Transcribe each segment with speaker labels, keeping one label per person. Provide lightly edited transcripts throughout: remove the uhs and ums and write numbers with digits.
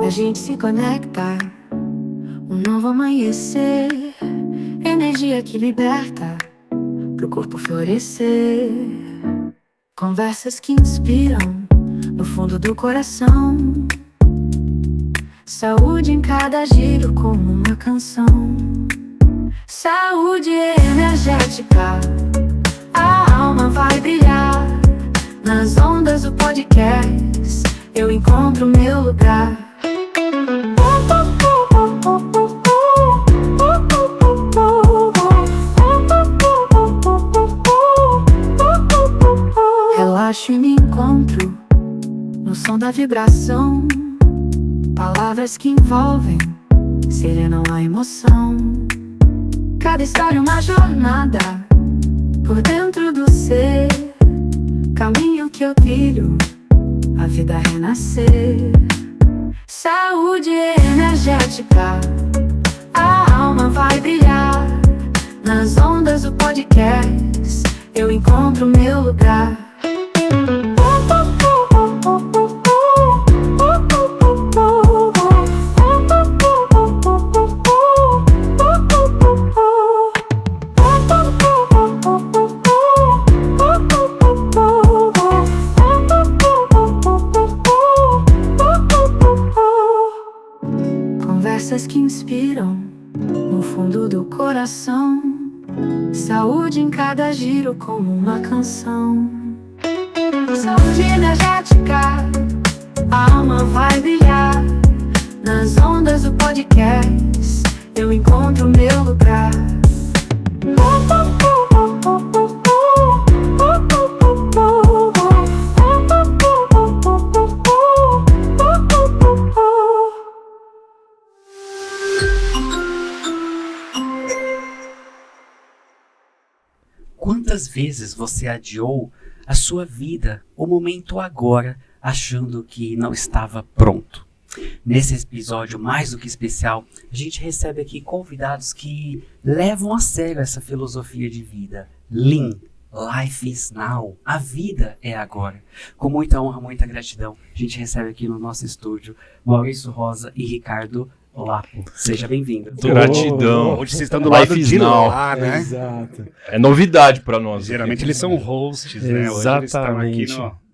Speaker 1: a gente se conecta, um novo amanhecer, energia que liberta, pro corpo florescer. Conversas que inspiram, no fundo do coração. Saúde em cada giro como uma canção. Saúde energética, a alma vai brilhar. Nas ondas do podcast, eu encontro meu lugar. Relaxo e me encontro no som da vibração. Palavras que envolvem, serenam a emoção. Cada história uma jornada, por dentro do ser. Caminho que eu trilho, a vida renascer. Saúde energética, a alma vai brilhar. Nas ondas do podcast, eu encontro meu lugar. Conversas que inspiram, no fundo do coração. Saúde em cada giro como uma canção. Saúde energética, a alma vai brilhar. Nas ondas do podcast, eu encontro meu lugar.
Speaker 2: Quantas vezes você adiou a sua vida, o momento agora, achando que não estava pronto? Nesse episódio mais do que especial, a gente recebe aqui convidados que levam a sério essa filosofia de vida. Lean, Life is Now, a vida é agora. Com muita honra, muita gratidão, a gente recebe aqui no nosso estúdio Maurício Rosa e Ricardo Lapo. Seja bem-vindo.
Speaker 3: Gratidão.
Speaker 4: Hoje vocês estão do lado de lá, né?
Speaker 3: Exato. É novidade para nós.
Speaker 4: Geralmente eles são hosts, né? Hoje eles estão aqui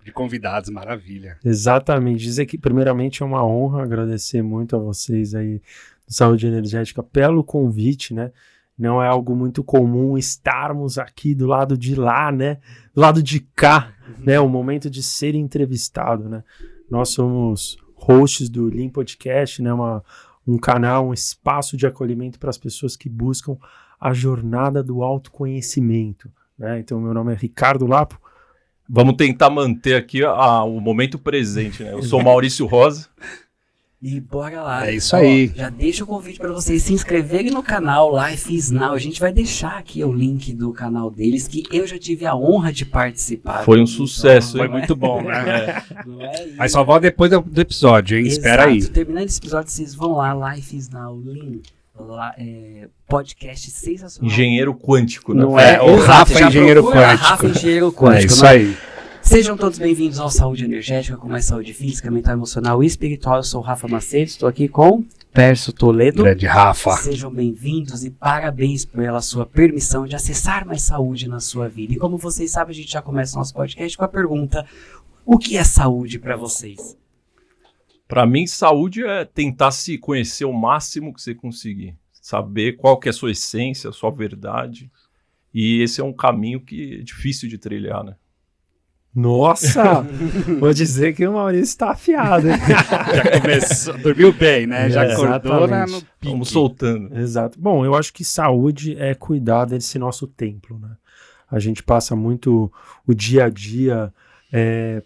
Speaker 4: de convidados, maravilha.
Speaker 3: Exatamente. Dizer que primeiramente é uma honra, agradecer muito a vocês aí do Saúde Energética pelo convite, né? Não é algo muito comum estarmos aqui do lado de lá, né? Do lado de cá, né? O momento de ser entrevistado, né? Nós somos hosts do Lean Podcast, né? Um canal, um espaço de acolhimento para as pessoas que buscam a jornada do autoconhecimento, né? Então, meu nome é Ricardo Lapo.
Speaker 5: Vamos tentar manter aqui o momento presente, né? Eu sou Maurício Rosa.
Speaker 2: E bora lá.
Speaker 4: É isso aí.
Speaker 2: Já deixa o convite para vocês se inscreverem no canal Life is Now. A gente vai deixar aqui o link do canal deles, que eu já tive a honra de participar.
Speaker 5: Foi um sucesso,
Speaker 4: Foi muito bom, né?
Speaker 2: Não é isso.
Speaker 4: Mas só volta depois do episódio, hein?
Speaker 2: Exato.
Speaker 4: Espera aí.
Speaker 2: Terminando esse episódio, vocês vão lá, Life is Now, Lean, podcast sensacional.
Speaker 5: Engenheiro quântico, né?
Speaker 4: Não é? O Rafa Engenheiro Quântico.
Speaker 2: Rafa Engenheiro Quântico.
Speaker 4: É isso
Speaker 2: né?
Speaker 4: aí.
Speaker 2: Sejam todos bem-vindos ao Saúde Energética, com mais saúde física, mental, emocional e espiritual. Eu sou o Rafa Macedo, estou aqui com Pércio Toledo.
Speaker 4: Grande Rafa.
Speaker 2: Sejam bem-vindos e parabéns pela sua permissão de acessar mais saúde na sua vida. E como vocês sabem, a gente já começa o nosso podcast com a pergunta: o que é saúde para vocês?
Speaker 5: Para mim, saúde é tentar se conhecer o máximo que você conseguir. Saber qual que é a sua essência, a sua verdade. E esse é um caminho que é difícil de trilhar, né?
Speaker 3: Nossa! Vou dizer que o Maurício está afiado, hein?
Speaker 4: Já começou, dormiu bem, né? Já acordou no pique.
Speaker 5: Vamos soltando.
Speaker 3: Exato. Bom, eu acho que saúde é cuidar desse nosso templo, né? A gente passa muito o dia a dia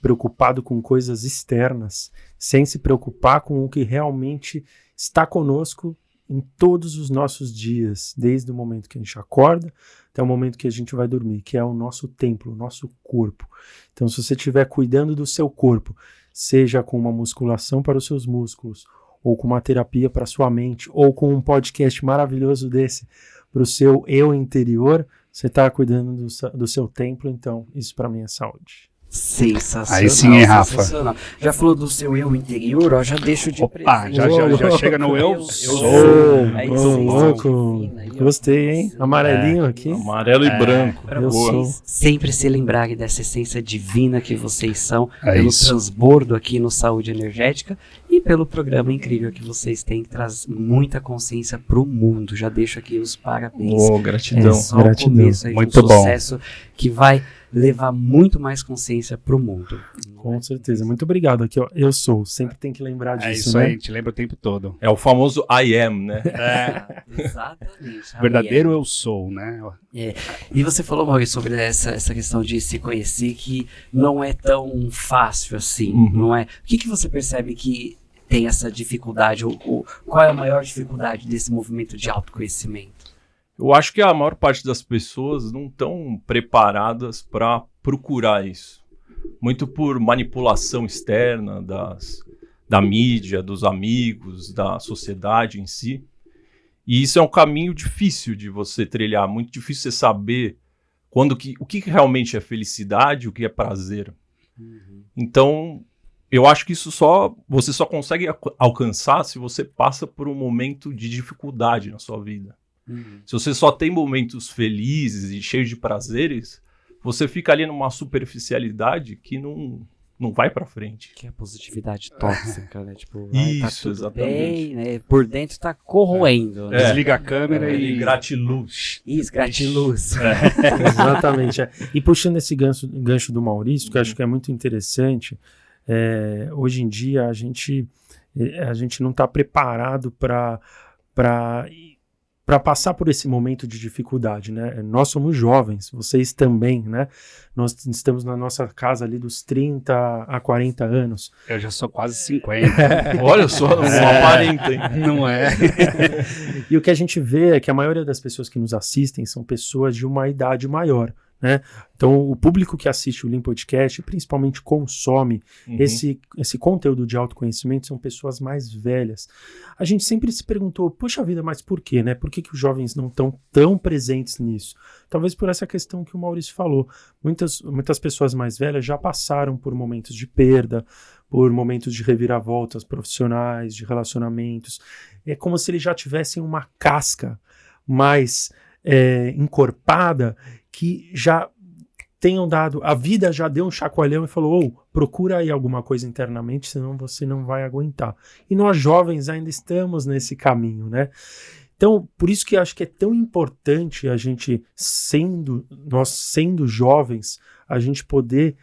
Speaker 3: preocupado com coisas externas, sem se preocupar com o que realmente está conosco em todos os nossos dias, desde o momento que a gente acorda até o momento que a gente vai dormir, que é o nosso templo, o nosso corpo. Então, se você estiver cuidando do seu corpo, seja com uma musculação para os seus músculos, ou com uma terapia para a sua mente, ou com um podcast maravilhoso desse para o seu eu interior, você está cuidando do seu templo, então isso para mim é saúde.
Speaker 2: Sensacional.
Speaker 4: Aí sim, hein, Rafa?
Speaker 2: Sensacional. Já falou do seu eu interior, ó, já deixo de presente.
Speaker 4: Já chega no eu
Speaker 2: sou.
Speaker 3: Ô, louco. Gostei, hein? Amarelinho aqui.
Speaker 5: Amarelo e branco.
Speaker 2: Para
Speaker 3: Eu
Speaker 2: vocês
Speaker 3: sou.
Speaker 2: sempre se lembrarem dessa essência divina que vocês são,
Speaker 4: É
Speaker 2: pelo
Speaker 4: isso.
Speaker 2: transbordo aqui no Saúde Energética e pelo programa incrível que vocês têm, que traz muita consciência pro mundo. Já deixo aqui os parabéns.
Speaker 5: Gratidão.
Speaker 2: É só
Speaker 3: Gratidão.
Speaker 2: o começo aí de
Speaker 4: Muito
Speaker 2: um
Speaker 4: bom.
Speaker 2: sucesso que vai levar muito mais consciência pro mundo.
Speaker 3: Com certeza. Muito obrigado aqui, ó. Eu sou. Sempre tem que lembrar disso,
Speaker 4: É isso
Speaker 3: né?
Speaker 4: aí, a gente lembra o tempo todo.
Speaker 5: É o famoso I am, né?
Speaker 2: Exatamente.
Speaker 4: Verdadeiro eu sou, né?
Speaker 2: E você falou, Maurício, sobre essa questão de se conhecer, que não é tão fácil assim, não é? O que você percebe que tem essa dificuldade, ou qual é a maior dificuldade desse movimento de autoconhecimento?
Speaker 5: Eu acho que a maior parte das pessoas não estão preparadas para procurar isso. Muito por manipulação externa da mídia, dos amigos, da sociedade em si. E isso é um caminho difícil de você trilhar, muito difícil você saber o que realmente é felicidade, o que é prazer. Então, eu acho que isso você só consegue alcançar se você passa por um momento de dificuldade na sua vida. Se você só tem momentos felizes e cheios de prazeres, você fica ali numa superficialidade que não vai pra frente.
Speaker 2: Que é a positividade tóxica, né? Tipo,
Speaker 5: Isso,
Speaker 2: tá tudo
Speaker 5: exatamente.
Speaker 2: bem, né? Por dentro tá corroendo. Né?
Speaker 4: Desliga a câmera e...
Speaker 5: gratiluz.
Speaker 2: Isso, gratiluz.
Speaker 3: Exatamente. E puxando esse gancho do Maurício, que eu acho que é muito interessante, hoje em dia a gente não está preparado para passar por esse momento de dificuldade, né? Nós somos jovens, vocês também, né? Nós estamos na nossa casa ali dos 30 a 40 anos.
Speaker 4: Eu já sou quase 50.
Speaker 5: Olha só, não aparenta, hein?
Speaker 4: Não é?
Speaker 3: E o que a gente vê é que a maioria das pessoas que nos assistem são pessoas de uma idade maior, né? Então, o público que assiste o Lean Podcast, principalmente consome esse conteúdo de autoconhecimento, são pessoas mais velhas. A gente sempre se perguntou, poxa vida, mas por quê, né? Por que os jovens não estão tão presentes nisso? Talvez por essa questão que o Maurício falou. Muitas pessoas mais velhas já passaram por momentos de perda, por momentos de reviravoltas profissionais, de relacionamentos. É como se eles já tivessem uma casca mais encorpada, que já tenham dado, a vida já deu um chacoalhão e falou, procura aí alguma coisa internamente, senão você não vai aguentar. E nós jovens ainda estamos nesse caminho, né? Então, por isso que eu acho que é tão importante a gente, nós sendo jovens, a gente poder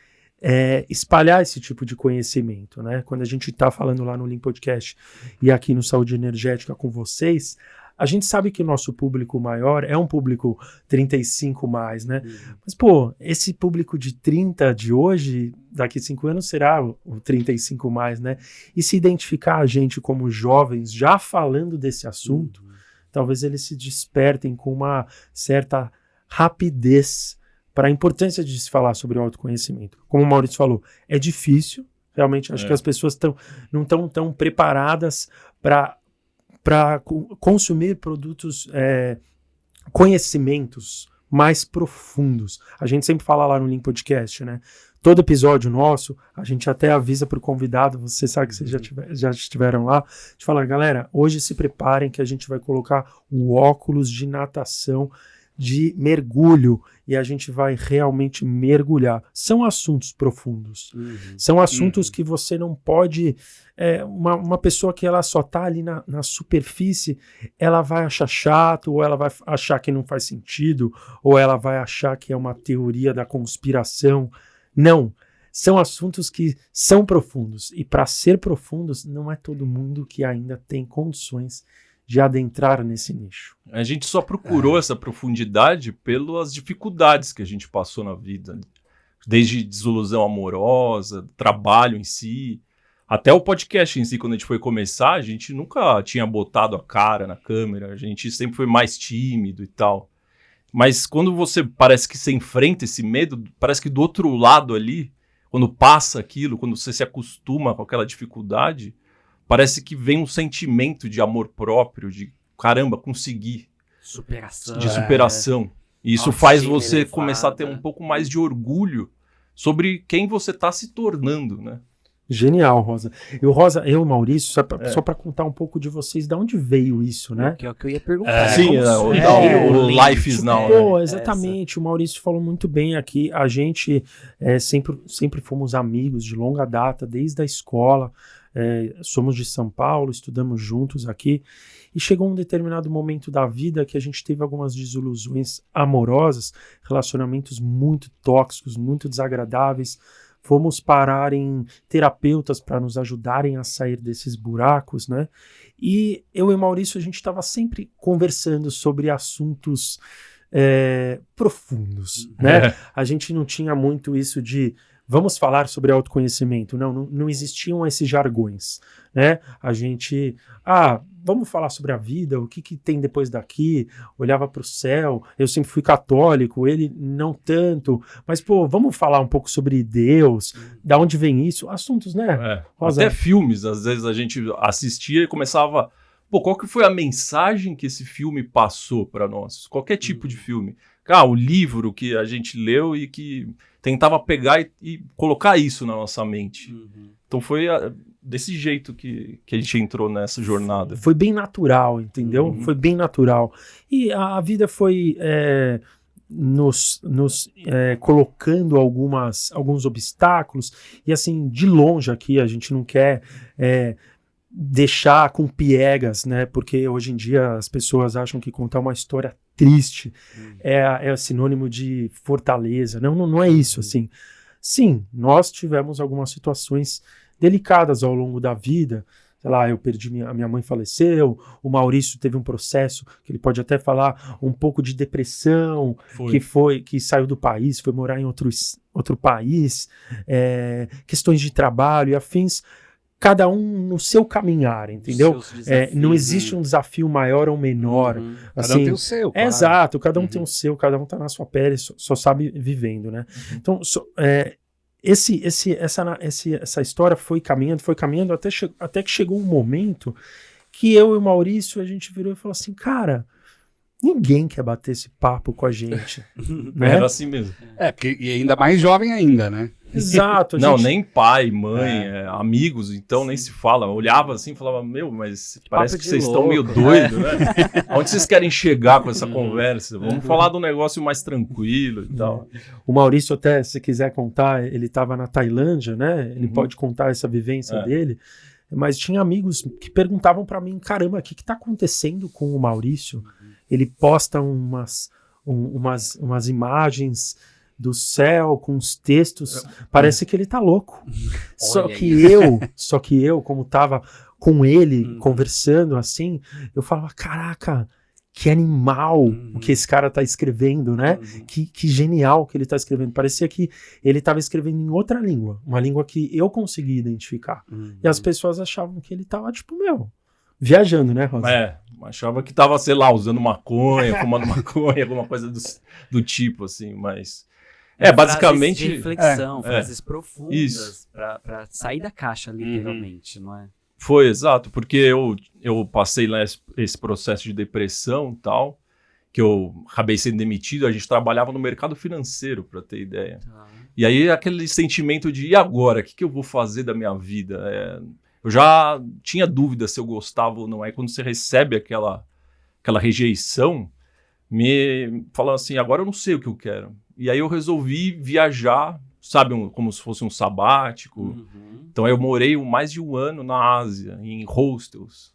Speaker 3: espalhar esse tipo de conhecimento, né? Quando a gente está falando lá no Lean Podcast e aqui no Saúde Energética com vocês, a gente sabe que o nosso público maior é um público 35 mais, né? Mas, pô, esse público de 30 de hoje, daqui 5 anos, será o 35 mais, né? E se identificar a gente como jovens já falando desse assunto, talvez eles se despertem com uma certa rapidez para a importância de se falar sobre o autoconhecimento. Como o Maurício falou, é difícil, realmente acho que as pessoas não estão tão preparadas para consumir produtos, conhecimentos mais profundos. A gente sempre fala lá no Lean Podcast, né? Todo episódio nosso, a gente até avisa para o convidado, você sabe que vocês já estiveram lá, a gente fala, galera, hoje se preparem que a gente vai colocar o óculos de natação de mergulho e a gente vai realmente mergulhar. São assuntos profundos. São assuntos que você não pode... uma pessoa que ela só está ali na superfície, ela vai achar chato, ou ela vai achar que não faz sentido, ou ela vai achar que é uma teoria da conspiração. Não. São assuntos que são profundos. E para ser profundos, não é todo mundo que ainda tem condições de adentrar nesse nicho.
Speaker 5: A gente só procurou essa profundidade pelas dificuldades que a gente passou na vida, desde desilusão amorosa, trabalho em si, até o podcast em si, quando a gente foi começar, a gente nunca tinha botado a cara na câmera, a gente sempre foi mais tímido e tal. Mas quando você parece que você enfrenta esse medo, parece que do outro lado ali, quando passa aquilo, quando você se acostuma com aquela dificuldade, parece que vem um sentimento de amor próprio, de caramba, consegui.
Speaker 2: Superação.
Speaker 5: De superação. E isso faz você começar a ter um pouco mais de orgulho sobre quem você está se tornando, né?
Speaker 3: Genial, Rosa. Eu e o Maurício, só para contar um pouco de vocês, de onde veio isso, né?
Speaker 2: Que é o que eu ia perguntar.
Speaker 5: Sim, o Life is Now.
Speaker 3: Pô, exatamente, o Maurício falou muito bem aqui. A gente sempre fomos amigos de longa data, desde a escola. Somos de São Paulo, estudamos juntos aqui. E chegou um determinado momento da vida que a gente teve algumas desilusões amorosas, relacionamentos muito tóxicos, muito desagradáveis. Fomos parar em terapeutas para nos ajudarem a sair desses buracos, né? E eu e Maurício, a gente estava sempre conversando sobre assuntos profundos, né? A gente não tinha muito isso de vamos falar sobre autoconhecimento. Não existiam esses jargões, né? A gente, vamos falar sobre a vida, o que tem depois daqui, olhava para o céu, eu sempre fui católico, ele não tanto, mas, pô, vamos falar um pouco sobre Deus, da onde vem isso, assuntos, né?
Speaker 5: Até filmes, às vezes a gente assistia e começava, pô, qual que foi a mensagem que esse filme passou para nós? Qualquer tipo de filme. O livro que a gente leu e que tentava pegar e colocar isso na nossa mente. Então foi desse jeito que a gente entrou nessa jornada.
Speaker 3: Foi bem natural, entendeu? Foi bem natural. E a vida foi nos colocando alguns obstáculos. E assim, de longe aqui, a gente não quer deixar com piegas, né? Porque hoje em dia as pessoas acham que contar uma história triste é sinônimo de fortaleza. Não é isso, assim. Sim, nós tivemos algumas situações delicadas ao longo da vida. Sei lá, eu perdi, a minha mãe faleceu, o Maurício teve um processo, que ele pode até falar, um pouco de depressão, que saiu do país, foi morar em outro país, questões de trabalho e afins. Cada um no seu caminhar, entendeu? Não existe um desafio maior ou menor. Assim,
Speaker 4: cada um tem o seu. Claro.
Speaker 3: Exato, cada um tem o seu, cada um tá na sua pele, só sabe vivendo, né? Então, essa história foi caminhando até que chegou um momento que eu e o Maurício, a gente virou e falou assim, cara, ninguém quer bater esse papo com a gente. Né?
Speaker 5: Era assim mesmo.
Speaker 4: E ainda mais jovem ainda, né?
Speaker 3: Exato.
Speaker 5: Nem pai, mãe, amigos, então nem se fala. Olhava assim e falava, mas parece que vocês estão meio doidos, né? Aonde vocês querem chegar com essa conversa? Vamos falar de um negócio mais tranquilo e tal.
Speaker 3: O Maurício até, se quiser contar, ele estava na Tailândia, né? Ele pode contar essa vivência dele. Mas tinha amigos que perguntavam para mim, caramba, o que está acontecendo com o Maurício? Ele posta umas imagens do céu com os textos, parece que ele tá louco. Só que eu, como tava com ele conversando assim, eu falava, caraca, que animal o que esse cara tá escrevendo, né? Que genial que ele tá escrevendo. Parecia que ele tava escrevendo em outra língua, uma língua que eu consegui identificar. E as pessoas achavam que ele tava, viajando, né, Rosa?
Speaker 5: Achava que tava, sei lá, usando maconha, fumando maconha, alguma coisa do tipo, assim, mas... basicamente...
Speaker 2: Frases de reflexão, frases profundas, para sair da caixa, literalmente, não é?
Speaker 5: Foi, exato, porque eu passei lá esse processo de depressão e tal, que eu acabei sendo demitido, a gente trabalhava no mercado financeiro, para ter ideia. E aí aquele sentimento de, e agora? O que eu vou fazer da minha vida? Eu já tinha dúvida se eu gostava ou não. Aí quando você recebe aquela rejeição, me falando assim, agora eu não sei o que eu quero. E aí eu resolvi viajar, sabe, como se fosse um sabático. Então aí eu morei mais de um ano na Ásia, em hostels.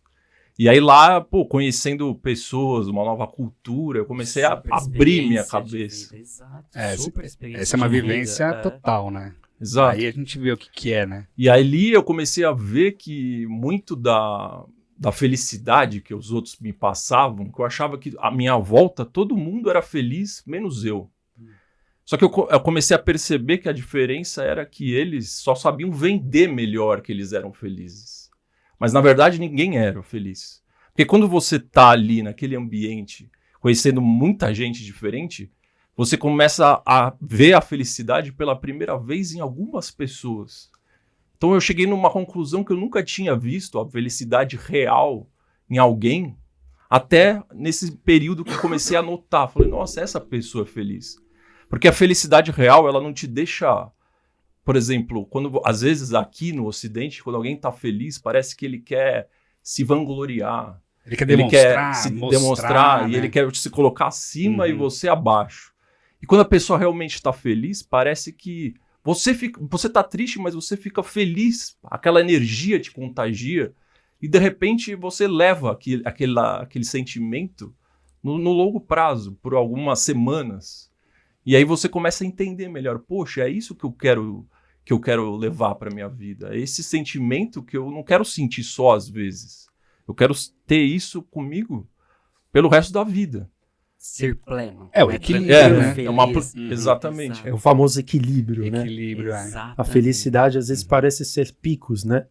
Speaker 5: E aí lá, conhecendo pessoas, uma nova cultura, eu comecei a abrir minha cabeça.
Speaker 2: Exato,
Speaker 4: essa é uma vivência total, né?
Speaker 5: Exato.
Speaker 4: Aí a gente vê o que é, né?
Speaker 5: E ali eu comecei a ver que muito da felicidade que os outros me passavam, que eu achava que à minha volta todo mundo era feliz, menos eu. Só que eu comecei a perceber que a diferença era que eles só sabiam vender melhor que eles eram felizes. Mas, na verdade, ninguém era feliz. Porque quando você tá ali naquele ambiente, conhecendo muita gente diferente, você começa a ver a felicidade pela primeira vez em algumas pessoas. Então eu cheguei numa conclusão que eu nunca tinha visto a felicidade real em alguém, até nesse período que eu comecei a notar. Falei, nossa, essa pessoa é feliz. Porque a felicidade real, ela não te deixa por exemplo, às vezes aqui no Ocidente, quando alguém tá feliz, parece que ele quer se vangloriar.
Speaker 4: Ele quer
Speaker 5: Ele
Speaker 4: demonstrar,
Speaker 5: quer se
Speaker 4: mostrar,
Speaker 5: demonstrar,
Speaker 4: né?
Speaker 5: e ele quer se colocar acima e você abaixo. E quando a pessoa realmente está feliz, parece que você tá triste, mas você fica feliz, aquela energia te contagia, e de repente você leva aquele sentimento no longo prazo, por algumas semanas. E aí você começa a entender melhor, poxa, é isso que eu quero levar para minha vida. É esse sentimento que eu não quero sentir só às vezes. Eu quero ter isso comigo pelo resto da vida.
Speaker 2: Ser pleno.
Speaker 4: É o
Speaker 2: né?
Speaker 4: equilíbrio,
Speaker 2: Tranquilo,
Speaker 4: né?
Speaker 2: feliz.
Speaker 5: Exatamente.
Speaker 2: Exato.
Speaker 3: É o famoso equilíbrio, né?
Speaker 4: Equilíbrio, é.
Speaker 2: Exatamente.
Speaker 3: A felicidade às vezes parece ser picos, né?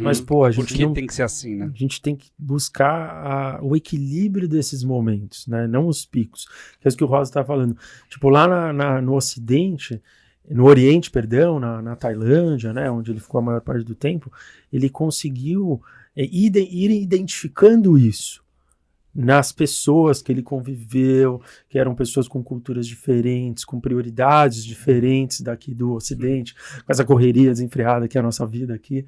Speaker 3: Mas, pô, a
Speaker 4: Por
Speaker 3: gente
Speaker 4: que
Speaker 3: não...
Speaker 4: tem que ser assim, né?
Speaker 3: A gente tem que buscar o equilíbrio desses momentos, né? Não os picos. Que é isso que o Rosa está falando. Tipo, lá no Ocidente, no Oriente, perdão, na Tailândia, né? Onde ele ficou a maior parte do tempo, ele conseguiu ir identificando isso nas pessoas que ele conviveu, que eram pessoas com culturas diferentes, com prioridades diferentes daqui do Ocidente, com essa correria desenfreada que é a nossa vida aqui.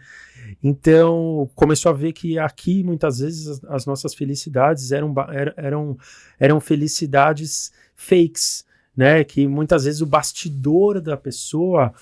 Speaker 3: Então, começou a ver que aqui, muitas vezes, as nossas felicidades eram felicidades fakes, né? Que muitas vezes o bastidor da pessoa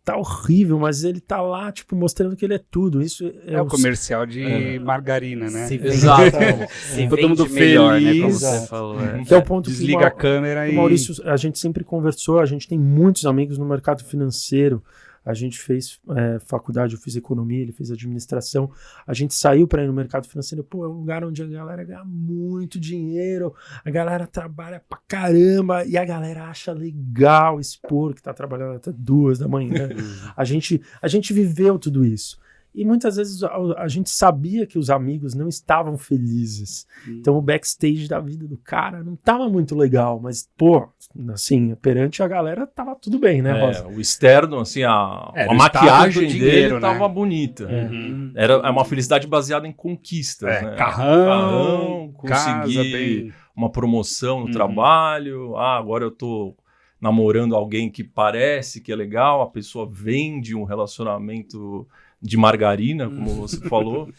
Speaker 3: tá horrível, mas ele tá lá, tipo, mostrando que ele é tudo. Isso
Speaker 4: É o comercial de margarina, né?
Speaker 2: Se vende,
Speaker 5: Exato.
Speaker 2: se
Speaker 4: Todo
Speaker 2: vende
Speaker 4: mundo
Speaker 2: melhor,
Speaker 4: feliz.
Speaker 2: né? Como
Speaker 3: Exato.
Speaker 2: você falou.
Speaker 3: Que é o ponto
Speaker 4: Desliga a
Speaker 3: que
Speaker 4: câmera
Speaker 3: o
Speaker 4: e...
Speaker 3: Maurício, a gente sempre conversou, a gente tem muitos amigos no mercado financeiro, a gente fez faculdade, eu fiz economia, ele fez administração, a gente saiu para ir no mercado financeiro, pô, é um lugar onde a galera ganha muito dinheiro, a galera trabalha pra caramba, e a galera acha legal expor que tá trabalhando até 2 da manhã. A gente viveu tudo isso. E muitas vezes a gente sabia que os amigos não estavam felizes. Então o backstage da vida do cara não tava muito legal, mas, pô, assim, perante a galera tava tudo bem, né, Rosa?
Speaker 5: O externo, assim, a
Speaker 4: no
Speaker 5: maquiagem
Speaker 4: status do dinheiro,
Speaker 5: dele tava
Speaker 4: né?
Speaker 5: bonita.
Speaker 2: Uhum.
Speaker 5: É uma felicidade baseada em conquistas, né?
Speaker 4: Carrão, casa,
Speaker 5: conseguir
Speaker 4: bem...
Speaker 5: uma promoção no trabalho. Agora eu tô namorando alguém que parece que é legal, a pessoa vende um relacionamento de margarina, como você falou.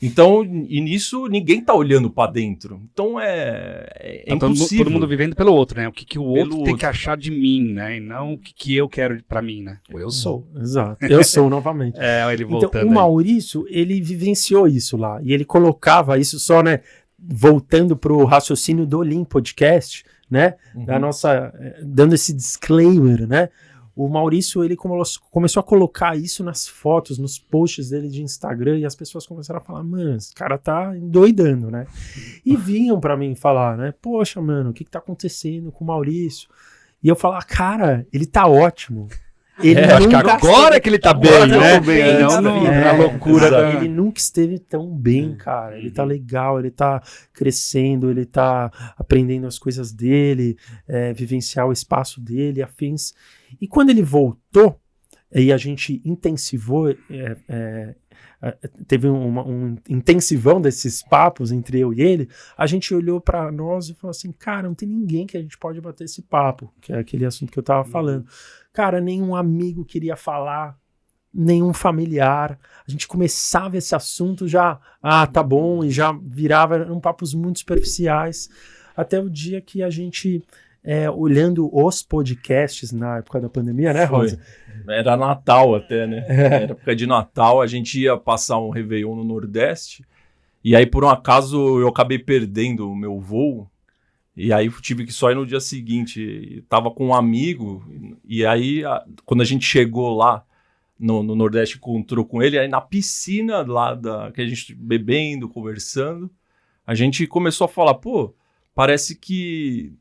Speaker 5: Então, e nisso ninguém tá olhando para dentro. Então é
Speaker 4: Tá
Speaker 5: impossível.
Speaker 4: todo mundo vivendo pelo outro, né? O que o outro tem
Speaker 5: outro.
Speaker 4: que achar de mim, né? E não o que eu quero pra mim, né? Eu sou.
Speaker 3: Exato. Eu sou novamente.
Speaker 4: Ele voltando
Speaker 3: Então, o Maurício, ele vivenciou isso lá. E ele colocava isso só, né? Voltando pro raciocínio do Lean Podcast, né? Da nossa... Dando esse disclaimer, né? O Maurício, ele começou a colocar isso nas fotos, nos posts dele de Instagram, e as pessoas começaram a falar, mano, esse cara tá endoidando, né? E vinham pra mim falar, né? Poxa, mano, o que tá acontecendo com o Maurício? E eu falava, cara, ele tá ótimo. Ele
Speaker 4: acho que agora que ele tá bem, né? Não na loucura.
Speaker 3: Ele nunca esteve tão bem, cara. Ele tá legal, ele tá crescendo, ele tá aprendendo as coisas dele, vivenciar o espaço dele, afins. E quando ele voltou, e a gente intensivou, teve um intensivão desses papos entre eu e ele, a gente olhou pra nós e falou assim, cara, não tem ninguém que a gente pode bater esse papo, que é aquele assunto que eu tava falando. Cara, nenhum amigo queria falar, nenhum familiar. A gente começava esse assunto já, tá bom, e já virava, eram papos muito superficiais, até o dia que a gente... olhando os podcasts na época da pandemia, né, Rosa?
Speaker 5: Era Natal até, né? Era época de Natal, a gente ia passar um Réveillon no Nordeste, e aí por um acaso eu acabei perdendo o meu voo, e aí tive que só ir no dia seguinte. Tava com um amigo, e aí quando a gente chegou lá no Nordeste, encontrou com ele, aí na piscina lá, que a gente bebendo, conversando, a gente começou a falar, pô, parece que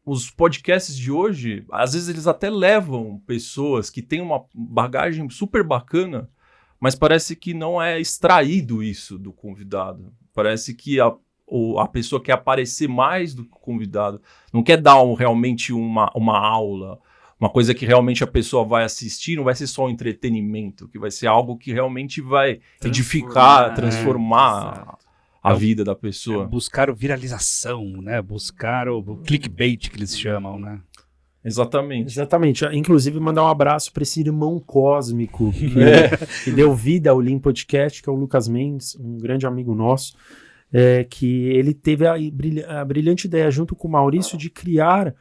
Speaker 5: os podcasts de hoje, às vezes eles até levam pessoas que têm uma bagagem super bacana, mas parece que não é extraído isso do convidado. Parece que a pessoa quer aparecer mais do que o convidado. Não quer dar realmente uma aula, uma coisa que realmente a pessoa vai assistir, não vai ser só um entretenimento, que vai ser algo que realmente vai edificar, transformar a vida da pessoa.
Speaker 4: Buscar o viralização, né? Buscar o clickbait que eles chamam, né?
Speaker 5: Exatamente.
Speaker 3: Inclusive, mandar um abraço para esse irmão cósmico que deu vida ao Lean Podcast, que é o Lucas Mendes, um grande amigo nosso, que ele teve a brilhante ideia, junto com o Maurício, de criar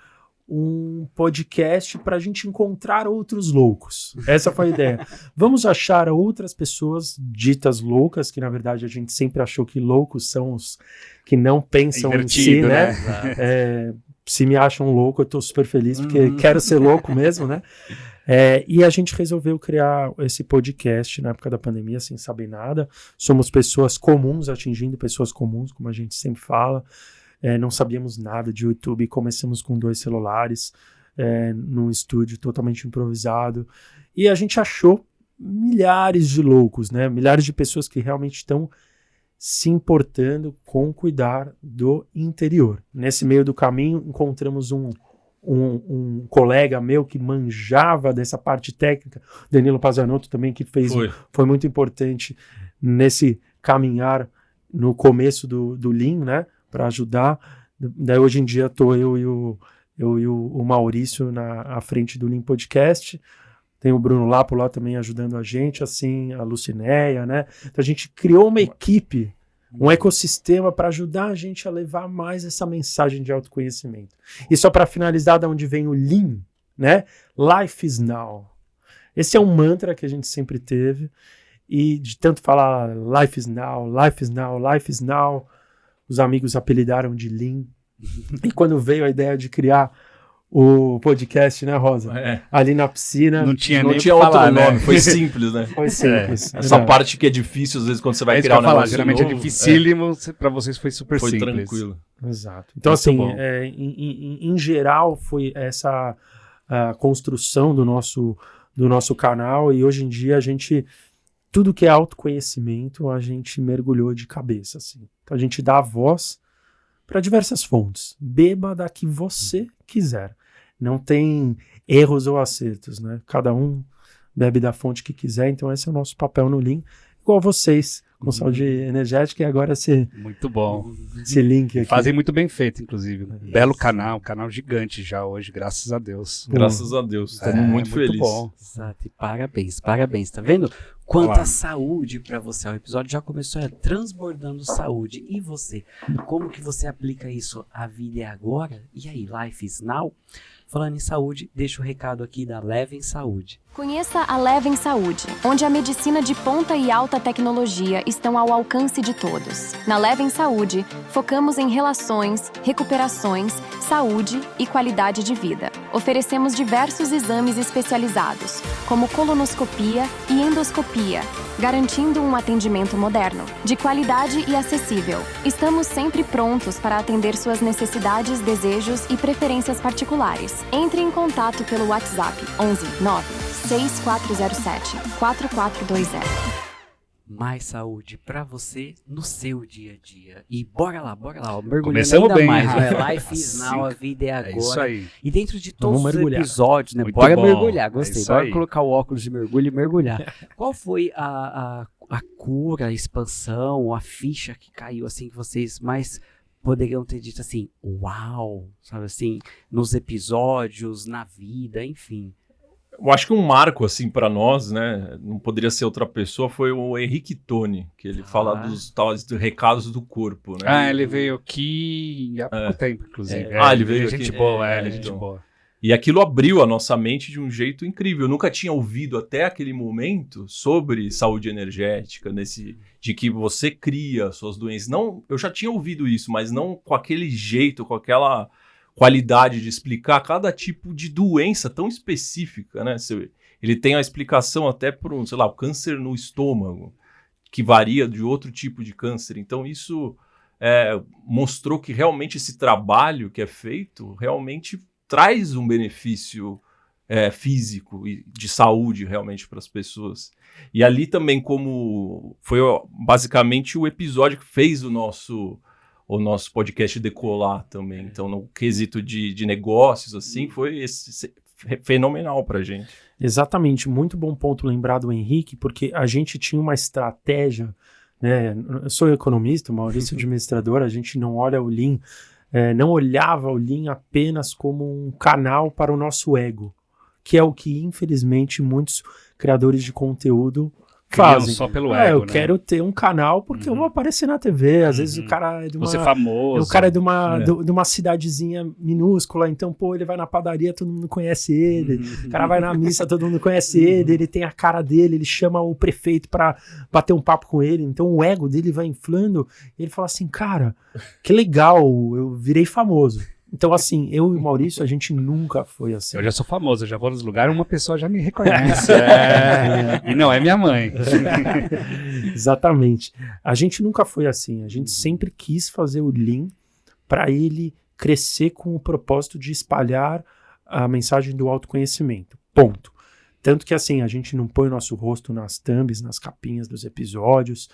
Speaker 3: um podcast para a gente encontrar outros loucos. Essa foi a ideia. Vamos achar outras pessoas ditas loucas, que na verdade a gente sempre achou que loucos são os que não pensam em si, né? Se me acham louco, eu tô super feliz, porque quero ser louco mesmo, né? E a gente resolveu criar esse podcast na época da pandemia, sem saber nada. Somos pessoas comuns, atingindo pessoas comuns, como a gente sempre fala. Não sabíamos nada de YouTube, começamos com 2 celulares, num estúdio totalmente improvisado. E a gente achou milhares de loucos, né? Milhares de pessoas que realmente estão se importando com cuidar do interior. Nesse meio do caminho, encontramos um colega meu que manjava dessa parte técnica, Danilo Pazanotto também, que foi muito importante nesse caminhar no começo do Lean, né, para ajudar. Daí hoje em dia estou eu e o Maurício à frente do Lean Podcast. Tem o Bruno Lapo lá também ajudando a gente, assim, a Lucinéia, né? Então a gente criou uma equipe, um ecossistema para ajudar a gente a levar mais essa mensagem de autoconhecimento. E só para finalizar, de onde vem o Lean, né? Life is now. Esse é um mantra que a gente sempre teve, e de tanto falar life is now, life is now, life is now, os amigos apelidaram de Lean. E quando veio a ideia de criar o podcast, né, Rosa? Ali na piscina.
Speaker 5: Não tinha outro nome, foi simples, né?
Speaker 3: Foi simples.
Speaker 5: Essa parte que é difícil, às vezes, quando você vai criar um negócio
Speaker 4: geralmente
Speaker 5: novo,
Speaker 4: é dificílimo, pra vocês foi super
Speaker 5: foi
Speaker 4: simples.
Speaker 5: Tranquilo.
Speaker 3: Exato. Então, assim, em geral, foi essa construção do nosso canal, e hoje em dia tudo que é autoconhecimento, a gente mergulhou de cabeça, assim. Então, a gente dá voz para diversas fontes. Beba da que você quiser. Não tem erros ou acertos, né? Cada um bebe da fonte que quiser, então esse é o nosso papel no Lean. Igual vocês, com saúde energética, e agora
Speaker 4: muito bom.
Speaker 3: Esse link aqui.
Speaker 4: Fazem muito bem feito, inclusive. Belo canal, canal gigante já hoje, graças a Deus.
Speaker 5: Graças a Deus, estamos muito felizes.
Speaker 4: Bom.
Speaker 2: Exato, e parabéns, tá vendo? Quanta saúde para você. O episódio já começou transbordando saúde. E você? Como que você aplica isso? A vida é agora? E aí, life is now? Falando em saúde, deixa o recado aqui da Levem Saúde.
Speaker 6: Conheça a Levem Saúde, onde a medicina de ponta e alta tecnologia estão ao alcance de todos. Na Levem Saúde, focamos em relações, recuperações, saúde e qualidade de vida. Oferecemos diversos exames especializados, como colonoscopia e endoscopia, garantindo um atendimento moderno, de qualidade e acessível. Estamos sempre prontos para atender suas necessidades, desejos e preferências particulares. Entre em contato pelo WhatsApp 11 96407 4420.
Speaker 2: Mais saúde pra você no seu dia a dia. E bora lá, mergulhando
Speaker 4: começamos
Speaker 2: ainda
Speaker 4: bem,
Speaker 2: mais.
Speaker 4: né?
Speaker 2: Life is now, a vida é agora.
Speaker 4: É isso aí.
Speaker 2: E dentro de todos os
Speaker 3: mergulhar.
Speaker 2: episódios, né?
Speaker 4: Muito
Speaker 2: Bora
Speaker 4: bom.
Speaker 2: mergulhar, gostei.
Speaker 4: É isso
Speaker 2: Bora
Speaker 4: aí.
Speaker 2: colocar o óculos de mergulho e mergulhar. Qual foi a cura, a expansão, a ficha que caiu, assim, que vocês mais poderiam ter dito assim, uau, sabe assim, nos episódios, na vida, enfim.
Speaker 5: Eu acho que um marco, assim, para nós, né, não poderia ser outra pessoa, foi o Henrique Toni, que ele fala dos tais recados do corpo, né?
Speaker 4: Ele veio aqui há pouco tempo, inclusive.
Speaker 5: Ele veio
Speaker 4: gente
Speaker 5: aqui.
Speaker 4: boa, ele é gente
Speaker 5: então.
Speaker 4: boa.
Speaker 5: E aquilo abriu a nossa mente de um jeito incrível. Eu nunca tinha ouvido até aquele momento sobre saúde energética, de que você cria suas doenças. Não, eu já tinha ouvido isso, mas não com aquele jeito, com aquela qualidade de explicar cada tipo de doença tão específica, né? Ele tem a explicação até para o câncer no estômago, que varia de outro tipo de câncer. Então isso mostrou que realmente esse trabalho que é feito realmente traz um benefício físico e de saúde realmente para as pessoas. E ali também, como foi basicamente o episódio que fez o nosso podcast decolar também. Então, no quesito de negócios, assim, foi fenomenal pra gente.
Speaker 3: Exatamente, muito bom ponto lembrar do Henrique, porque a gente tinha uma estratégia, né? Eu sou economista, o Maurício é administrador, a gente não olha o Lean não olhava o Lean apenas como um canal para o nosso ego, que é o que, infelizmente, muitos criadores de conteúdo fazem.
Speaker 4: Só pelo ego,
Speaker 3: eu quero ter um canal porque eu vou aparecer na TV. Às vezes o cara é de uma...
Speaker 4: Você famoso.
Speaker 3: O cara é de uma cidadezinha minúscula, então, pô, ele vai na padaria, todo mundo conhece ele. O cara vai na missa, todo mundo conhece ele tem a cara dele, ele chama o prefeito pra bater um papo com ele. Então o ego dele vai inflando e ele fala assim, cara, que legal, eu virei famoso. Então, assim, eu e o Maurício, a gente nunca foi assim.
Speaker 4: Eu já sou famoso, eu já vou nos lugares, uma pessoa já me reconhece. E não é minha mãe.
Speaker 3: Exatamente. A gente nunca foi assim. A gente sempre quis fazer o Lean para ele crescer com o propósito de espalhar a mensagem do autoconhecimento. Ponto. Tanto que, assim, a gente não põe o nosso rosto nas thumbs, nas capinhas dos episódios.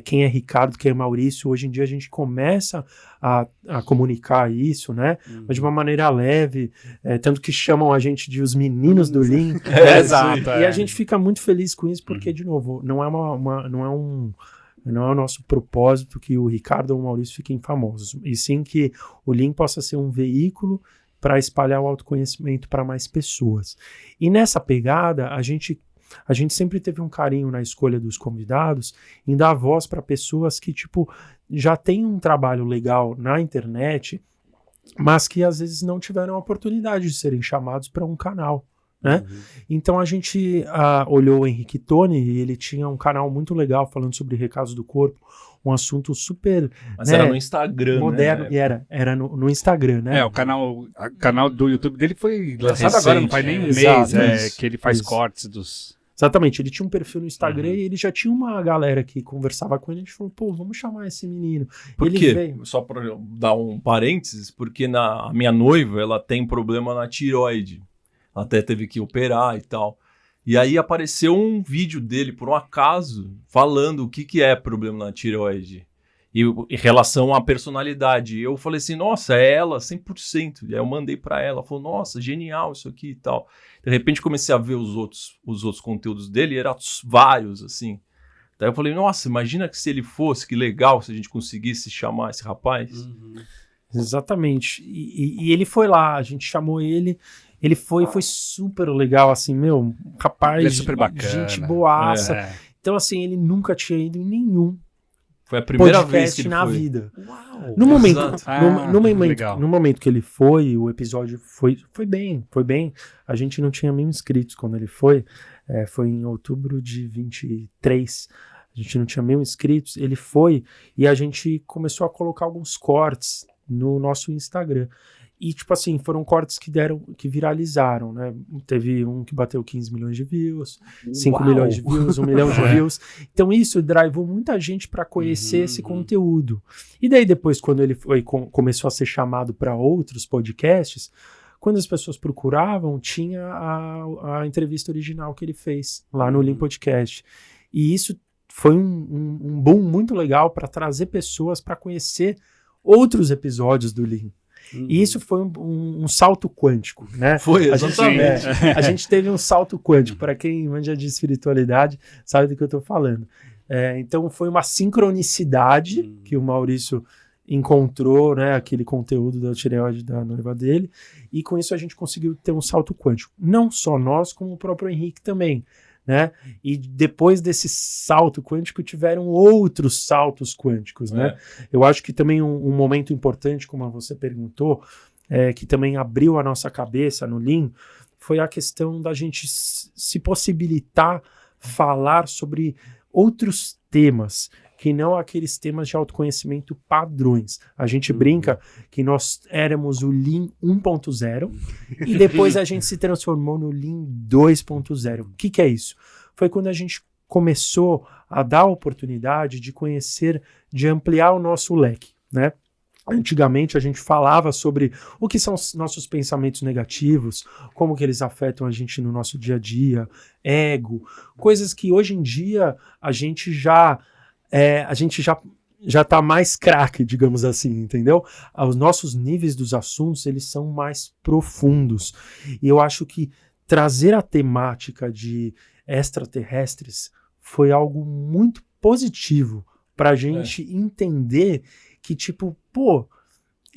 Speaker 3: Quem é Ricardo, quem é Maurício, hoje em dia a gente começa a comunicar isso, né? Mas de uma maneira leve, tanto que chamam a gente de os meninos do Lean.
Speaker 4: Exato.
Speaker 3: E a gente fica muito feliz com isso, porque, de novo, não é o nosso propósito que o Ricardo ou o Maurício fiquem famosos, e sim que o Lean possa ser um veículo para espalhar o autoconhecimento para mais pessoas. E nessa pegada, a gente sempre teve um carinho na escolha dos convidados em dar voz para pessoas que, tipo, já têm um trabalho legal na internet, mas que às vezes não tiveram a oportunidade de serem chamados para um canal, né? Então a gente olhou o Henrique Toni e ele tinha um canal muito legal falando sobre recados do corpo, um assunto super...
Speaker 5: Mas era no Instagram,
Speaker 3: moderno,
Speaker 5: né?
Speaker 3: E era no Instagram, né?
Speaker 4: O canal do YouTube dele foi lançado
Speaker 5: Recente,
Speaker 4: agora, não faz nem um
Speaker 3: exato,
Speaker 4: mês, que ele faz
Speaker 3: isso.
Speaker 4: cortes dos...
Speaker 3: Exatamente, ele tinha um perfil no Instagram e ele já tinha uma galera que conversava com ele, a gente falou, pô, vamos chamar esse menino.
Speaker 5: Por
Speaker 3: ele
Speaker 5: quê?
Speaker 3: veio.
Speaker 5: Só para dar um parênteses, porque a minha noiva, ela tem problema na tireoide. Ela até teve que operar e tal. E aí apareceu um vídeo dele, por um acaso, falando o que é problema na tireoide. E em relação à personalidade. Eu falei assim, nossa, é ela 100%. E aí eu mandei para ela, falou, nossa, genial isso aqui e tal. De repente comecei a ver os outros conteúdos dele, e eram vários, assim. Daí eu falei, nossa, imagina que se ele fosse, que legal se a gente conseguisse chamar esse rapaz.
Speaker 3: Exatamente. E ele foi lá, a gente chamou ele foi super legal, assim, meu, rapaz,
Speaker 4: Ele é super bacana.
Speaker 3: gente boaça. Então, assim, ele nunca tinha ido em nenhum
Speaker 5: Foi a primeira
Speaker 3: podcast
Speaker 5: vez que ele
Speaker 3: na
Speaker 5: foi.
Speaker 3: vida.
Speaker 5: Uau,
Speaker 3: No momento,
Speaker 4: legal.
Speaker 3: no momento que ele foi, o episódio foi bem. A gente não tinha 1.000 inscritos quando ele foi. Foi em outubro de 23. A gente não tinha 1.000 inscritos. Ele foi e a gente começou a colocar alguns cortes no nosso Instagram. E, tipo assim, foram cortes que viralizaram, né? Teve um que bateu 15 milhões de views, 5 milhões de views, 1 milhão de views. Então isso drivou muita gente para conhecer esse conteúdo. E daí depois, quando ele começou a ser chamado para outros podcasts, quando as pessoas procuravam, tinha a entrevista original que ele fez lá no Lean Podcast. E isso foi um boom muito legal para trazer pessoas para conhecer outros episódios do Lean. E isso foi um salto quântico, né?
Speaker 5: Foi, exatamente.
Speaker 3: A gente teve um salto quântico. Para quem manja de espiritualidade, sabe do que eu estou falando. Então foi uma sincronicidade que o Maurício encontrou, né, aquele conteúdo da tireoide da noiva dele, e com isso a gente conseguiu ter um salto quântico. Não só nós, como o próprio Henrique também. Né? E depois desse salto quântico tiveram outros saltos quânticos, né? Eu acho que também um momento importante, como você perguntou, que também abriu a nossa cabeça no Lean, foi a questão da gente se possibilitar falar sobre outros temas, que não aqueles temas de autoconhecimento padrões. A gente brinca que nós éramos o Lean 1.0 e depois a gente se transformou no Lean 2.0. O que é isso? Foi quando a gente começou a dar a oportunidade de conhecer, de ampliar o nosso leque, né? Antigamente a gente falava sobre o que são os nossos pensamentos negativos, como que eles afetam a gente no nosso dia a dia, ego, coisas que hoje em dia a gente já tá mais craque, digamos assim, entendeu? Os nossos níveis dos assuntos, eles são mais profundos. E eu acho que trazer a temática de extraterrestres foi algo muito positivo pra gente entender que, tipo, pô,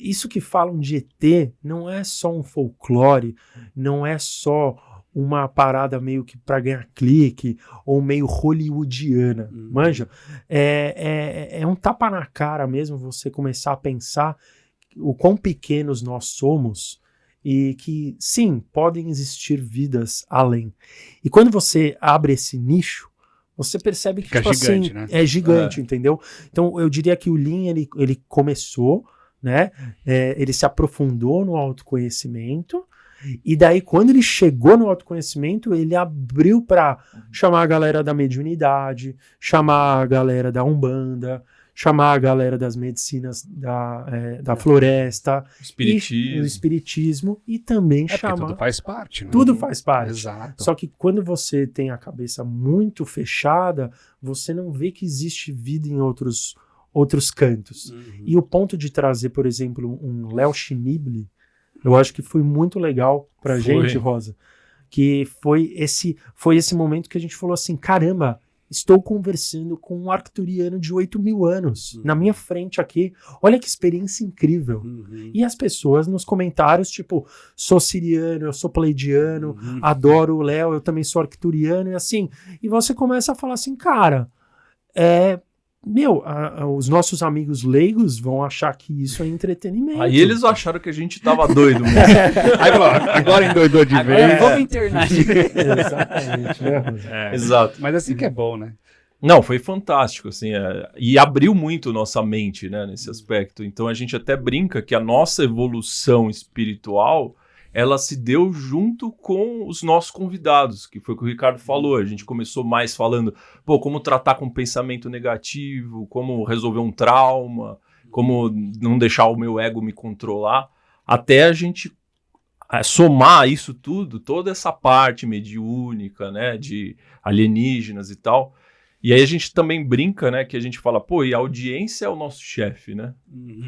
Speaker 3: isso que falam de ET não é só um folclore, não é só uma parada meio que para ganhar clique, ou meio hollywoodiana, manja? É um tapa na cara mesmo você começar a pensar o quão pequenos nós somos e que, sim, podem existir vidas além. E quando você abre esse nicho, você percebe que
Speaker 4: fica
Speaker 3: tipo
Speaker 4: gigante,
Speaker 3: assim,
Speaker 4: né?
Speaker 3: é gigante, entendeu? Então eu diria que o Lean, ele começou, né? Ele se aprofundou no autoconhecimento, e daí quando ele chegou no autoconhecimento, ele abriu para chamar a galera da mediunidade, chamar a galera da Umbanda, chamar a galera das medicinas da floresta,
Speaker 5: Espiritismo.
Speaker 3: o espiritismo, e também chamar...
Speaker 4: Tudo faz parte, né?
Speaker 3: Tudo faz parte.
Speaker 4: Exato.
Speaker 3: Só que quando você tem a cabeça muito fechada, você não vê que existe vida em outros cantos. E o ponto de trazer, por exemplo, um Léo Schnible, eu acho que foi muito legal pra gente, Rosa, que foi esse momento que a gente falou assim, caramba, estou conversando com um arcturiano de 8.000 anos, na minha frente aqui, olha que experiência incrível. E as pessoas nos comentários, tipo, sou siriano, eu sou pleidiano, adoro o Léo, eu também sou arcturiano, e assim, e você começa a falar assim, cara, os nossos amigos leigos vão achar que isso é entretenimento.
Speaker 5: Aí eles acharam que a gente tava doido mesmo.
Speaker 4: Aí falou, agora endoidou de vez.
Speaker 2: Vamos internar de vez.
Speaker 3: Exatamente, né?
Speaker 5: Exato.
Speaker 4: Mas assim que é bom, né?
Speaker 5: Não, foi fantástico, assim, e abriu muito nossa mente, né, nesse aspecto. Então a gente até brinca que a nossa evolução espiritual, ela se deu junto com os nossos convidados, que foi o que o Ricardo falou. A gente começou mais falando, como tratar com pensamento negativo, como resolver um trauma, como não deixar o meu ego me controlar, até a gente somar isso tudo, toda essa parte mediúnica, né, de alienígenas e tal. E aí a gente também brinca, né, que a gente fala, e a audiência é o nosso chefe, né?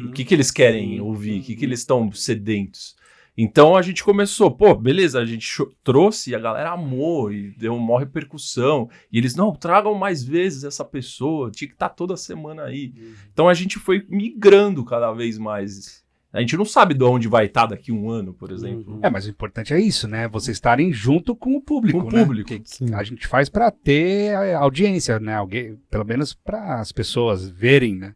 Speaker 5: O que eles querem ouvir? O que eles estão sedentos? Então a gente começou, beleza, a gente trouxe e a galera amou e deu uma repercussão. E eles, não, tragam mais vezes essa pessoa, tinha que estar toda semana aí. Então a gente foi migrando cada vez mais. A gente não sabe de onde vai estar daqui um ano, por exemplo.
Speaker 4: Mas o importante é isso, né? Vocês estarem junto com o público,
Speaker 5: Com o público.
Speaker 4: Que a gente faz para ter a audiência, né? Alguém, pelo menos para as pessoas verem, né?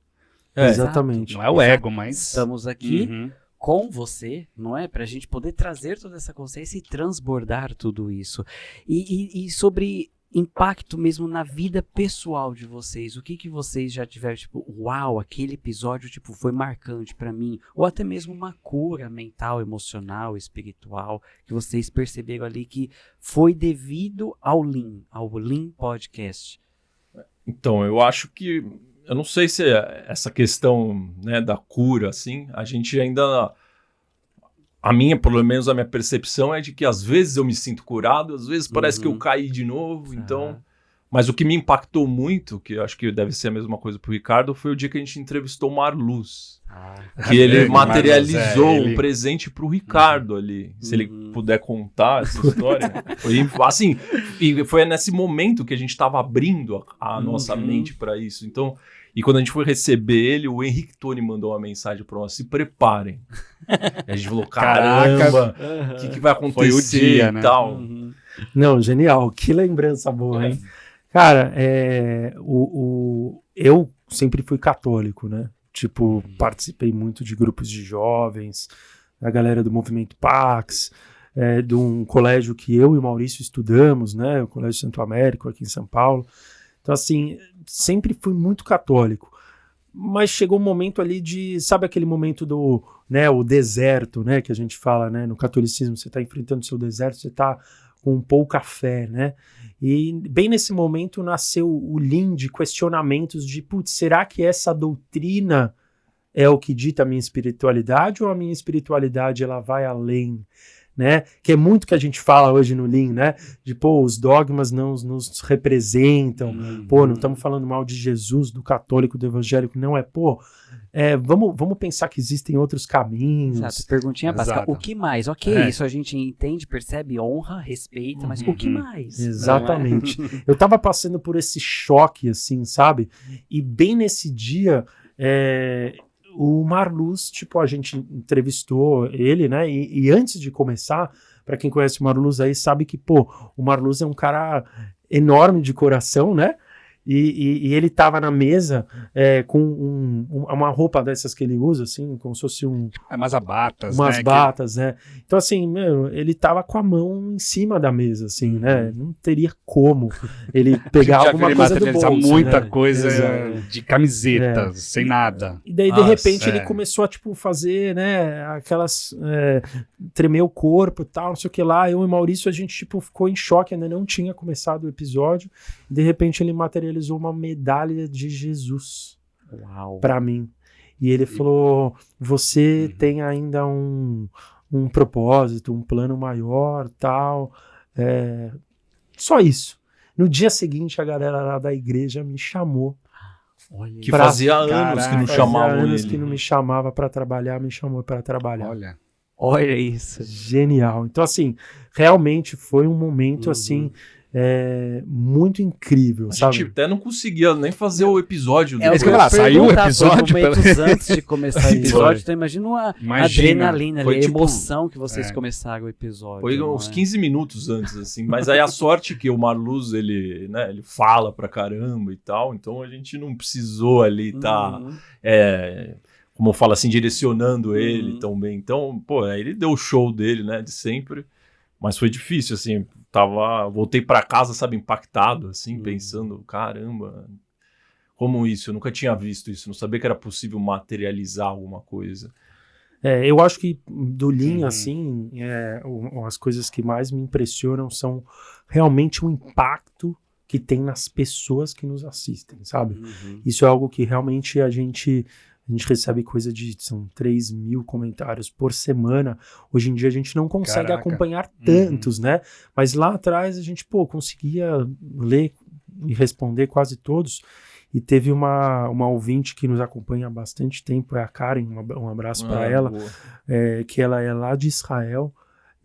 Speaker 3: Exatamente.
Speaker 4: Não é o ego, mas...
Speaker 2: Estamos aqui com você, não é? Pra gente poder trazer toda essa consciência e transbordar tudo isso. E sobre impacto mesmo na vida pessoal de vocês, o que vocês já tiveram, tipo, uau, aquele episódio, tipo, foi marcante pra mim, ou até mesmo uma cura mental, emocional, espiritual, que vocês perceberam ali que foi devido ao Lean Podcast.
Speaker 5: Então, eu acho que, eu não sei se essa questão, né, da cura, assim, a gente ainda... pelo menos a minha percepção é de que às vezes eu me sinto curado, às vezes parece que eu caí de novo, então... Mas o que me impactou muito, que eu acho que deve ser a mesma coisa pro Ricardo, foi o dia que a gente entrevistou o Marluz. Que ele materializou um presente pro Ricardo ali. Se ele puder contar essa história. Foi assim, e foi nesse momento que a gente estava abrindo a nossa mente para isso. Então, e quando a gente foi receber ele, o Henrique Toni mandou uma mensagem para nós: se preparem. E a gente falou: caramba, o que vai acontecer? Foi o dia, né? E tal.
Speaker 3: Não, genial. Que lembrança boa, hein? Cara, eu sempre fui católico, né? Tipo, participei muito de grupos de jovens, da galera do movimento Pax, de um colégio que eu e o Maurício estudamos, né? O Colégio Santo Américo, aqui em São Paulo. Então, assim, sempre fui muito católico. Mas chegou um momento ali de, sabe aquele momento do, né, o deserto, né? Que a gente fala, né? No catolicismo, você está enfrentando o seu deserto, você está com pouca fé, né? E bem nesse momento nasceu o Lean de questionamentos de, putz, será que essa doutrina é o que dita a minha espiritualidade ou a minha espiritualidade ela vai além, né? Que é muito que a gente fala hoje no Lean, né? De, os dogmas não nos representam, não estamos falando mal de Jesus, do católico, do evangélico, não vamos pensar que existem outros caminhos.
Speaker 2: Exato, perguntinha básica, o que mais? Isso a gente entende, percebe, honra, respeita, mas o que mais?
Speaker 3: Exatamente. Eu tava passando por esse choque, assim, sabe? E bem nesse dia, o Marluz, tipo, a gente entrevistou ele, né? E antes de começar, para quem conhece o Marluz aí, sabe que, pô, o Marluz é um cara enorme de coração, né? E ele tava na mesa com uma roupa dessas que ele usa, assim, como se fosse
Speaker 4: Umas batas,
Speaker 3: umas
Speaker 4: né?
Speaker 3: batas, né? Então, assim, meu, ele tava com a mão em cima da mesa, assim, né? Não teria como ele pegar alguma coisa do bolso,
Speaker 4: muita
Speaker 3: né?
Speaker 4: coisa
Speaker 3: Exato.
Speaker 4: de camiseta, sem nada.
Speaker 3: E daí, de repente, ele começou a, tipo, fazer, né, aquelas... tremer o corpo e tal, não sei o que lá. Eu e Maurício, a gente, tipo, ficou em choque, ainda não tinha começado o episódio. De repente, ele materializou uma medalha de Jesus pra mim. E ele falou, você tem ainda um propósito, um plano maior, tal. Só isso. No dia seguinte, a galera lá da igreja me chamou.
Speaker 5: Que fazia anos que não chamavam ele.
Speaker 3: Fazia anos que não me chamava pra trabalhar, me chamou pra trabalhar.
Speaker 2: Olha isso.
Speaker 3: Genial. Então, assim, realmente foi um momento, assim, muito incrível,
Speaker 5: A
Speaker 3: sabe?
Speaker 5: gente até não conseguia nem fazer o episódio.
Speaker 2: É,
Speaker 4: isso que eu ia falar, saiu o episódio
Speaker 2: momentos antes de começar o episódio, então imagina uma adrenalina
Speaker 5: foi
Speaker 2: ali, a
Speaker 5: tipo,
Speaker 2: emoção que vocês começaram o episódio.
Speaker 5: Foi uns 15 minutos antes, assim. Mas aí a sorte que o Marluz, ele fala pra caramba e tal, então a gente não precisou ali estar, como eu falo assim, direcionando ele tão bem. Então, pô, aí ele deu o show dele, né, de sempre. Mas foi difícil, assim, voltei pra casa, sabe, impactado, assim, pensando, caramba, como isso? Eu nunca tinha visto isso, não sabia que era possível materializar alguma coisa.
Speaker 3: Eu acho que do Lean, assim, as coisas que mais me impressionam são realmente o impacto que tem nas pessoas que nos assistem, sabe? Isso é algo que realmente a gente recebe coisa são 3 mil comentários por semana. Hoje em dia a gente não consegue acompanhar tantos, né? Mas lá atrás a gente, conseguia ler e responder quase todos. E teve uma ouvinte que nos acompanha há bastante tempo, é a Karen, um abraço para ela, que ela é lá de Israel.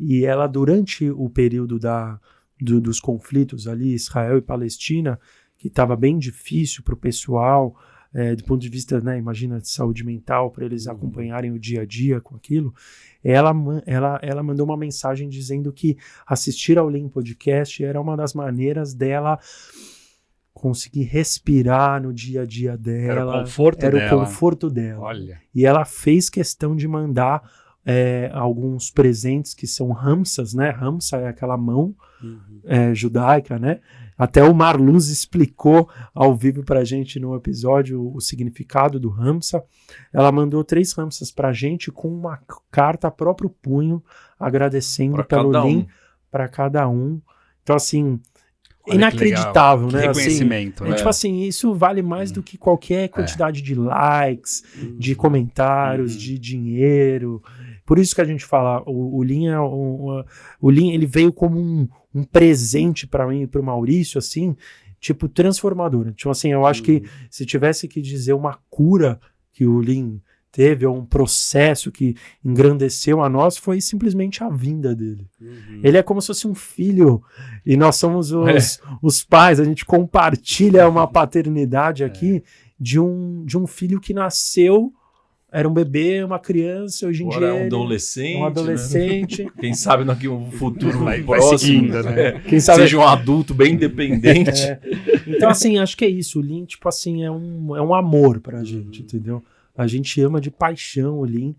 Speaker 3: E ela, durante o período dos conflitos ali, Israel e Palestina, que estava bem difícil para o pessoal, do ponto de vista, né, imagina, de saúde mental, para eles acompanharem o dia a dia com aquilo, ela mandou uma mensagem dizendo que assistir ao Lean Podcast era uma das maneiras dela conseguir respirar no dia a dia dela.
Speaker 4: Era o conforto dela.
Speaker 3: Olha. E ela fez questão de mandar alguns presentes que são hamsas, né? Hamsa é aquela mão judaica, né? Até o Marluz explicou ao vivo pra gente no episódio o significado do Hamsa. Ela mandou 3 Hamsas pra gente com uma carta a próprio punho, agradecendo pelo Lean para cada um. Então, assim, inacreditável, né?
Speaker 4: Reconhecimento,
Speaker 3: assim,
Speaker 4: né?
Speaker 3: Tipo assim, isso vale mais do que qualquer quantidade de likes, de comentários, de dinheiro. Por isso que a gente fala, o Lean, o Lean, ele veio como um presente para mim e para o Maurício, assim, tipo, transformador. Tipo assim, eu acho que se tivesse que dizer uma cura que o Lean teve, ou um processo que engrandeceu a nós, foi simplesmente a vinda dele. Ele é como se fosse um filho, e nós somos os pais, a gente compartilha uma paternidade aqui de um filho que nasceu. Era um bebê, uma criança, hoje em dia
Speaker 5: é um adolescente.
Speaker 3: Né?
Speaker 5: Quem sabe daqui um futuro
Speaker 4: vai
Speaker 5: próximo,
Speaker 4: seguindo, né?
Speaker 3: Quem sabe
Speaker 5: seja um adulto bem independente.
Speaker 3: Então, assim, acho que é isso. O Lean, tipo assim, é um amor pra gente, entendeu? A gente ama de paixão o Lean.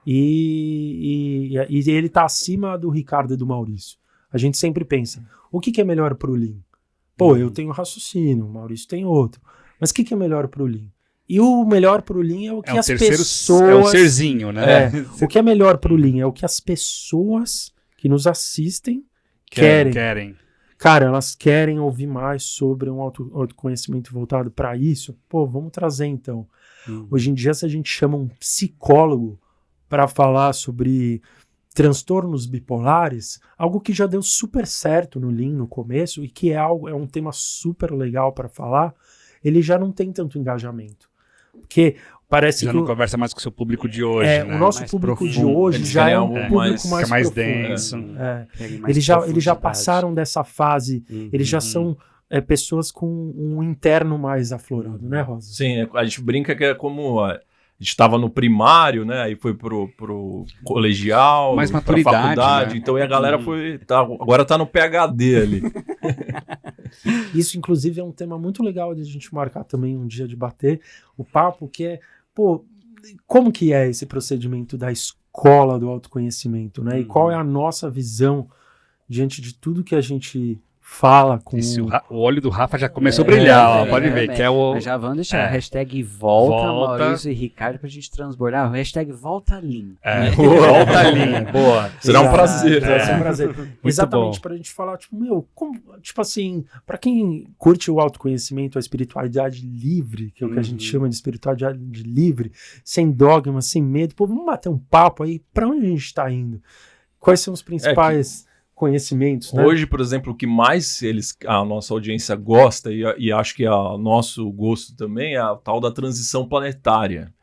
Speaker 3: E ele tá acima do Ricardo e do Maurício. A gente sempre pensa, o que é melhor pro Lean? Pô, eu tenho raciocínio, o Maurício tem outro. Mas o que é melhor pro Lean? E o melhor pro Lean é o que as pessoas...
Speaker 4: É o serzinho, né?
Speaker 3: O que é melhor pro Lean é o que as pessoas que nos assistem querem. Cara, elas querem ouvir mais sobre um autoconhecimento voltado para isso. Pô, vamos trazer então. Hoje em dia, se a gente chama um psicólogo para falar sobre transtornos bipolares, algo que já deu super certo no Lean no começo e que é um tema super legal para falar, ele já não tem tanto engajamento. Porque parece
Speaker 4: já
Speaker 3: que...
Speaker 4: não conversa mais com o seu público de hoje, né?
Speaker 3: O nosso
Speaker 4: mais
Speaker 3: público
Speaker 4: profundo.
Speaker 3: de hoje
Speaker 5: Eles
Speaker 3: já é um
Speaker 5: querem
Speaker 3: público mais
Speaker 4: denso.
Speaker 3: Eles já passaram dessa fase, eles já são pessoas com um interno mais aflorado, né, Rosa?
Speaker 5: Sim, a gente brinca que é como A gente estava no primário, né? Aí foi pro colegial,
Speaker 4: Mais
Speaker 5: pra
Speaker 4: maturidade,
Speaker 5: faculdade.
Speaker 4: né?
Speaker 5: Então, e a galera agora tá no PhD ali.
Speaker 3: Isso, inclusive, é um tema muito legal de a gente marcar também um dia de bater o papo, que é, pô, como que é esse procedimento da escola do autoconhecimento, né? E qual é a nossa visão diante de tudo que a gente fala com...
Speaker 4: O olho do Rafa já começou a brilhar, ó, pode ver, que é o...
Speaker 2: Mas já vamos deixar a hashtag volta,
Speaker 4: Volta.
Speaker 2: Maurício e Ricardo pra gente transbordar. Hashtag volta Lean.
Speaker 4: Volta a linha, boa.
Speaker 5: Será um
Speaker 3: Exato,
Speaker 5: prazer.
Speaker 3: vai ser um prazer. Exatamente,
Speaker 4: bom.
Speaker 3: pra gente falar, tipo, tipo assim, pra quem curte o autoconhecimento, a espiritualidade livre, que é o que a gente chama de espiritualidade livre, sem dogma, sem medo, pô, vamos bater um papo aí, pra onde a gente tá indo? Quais são os principais conhecimentos, né?
Speaker 5: Hoje, por exemplo, o que mais a nossa audiência gosta, e acho que é o nosso gosto também, é a tal da transição planetária.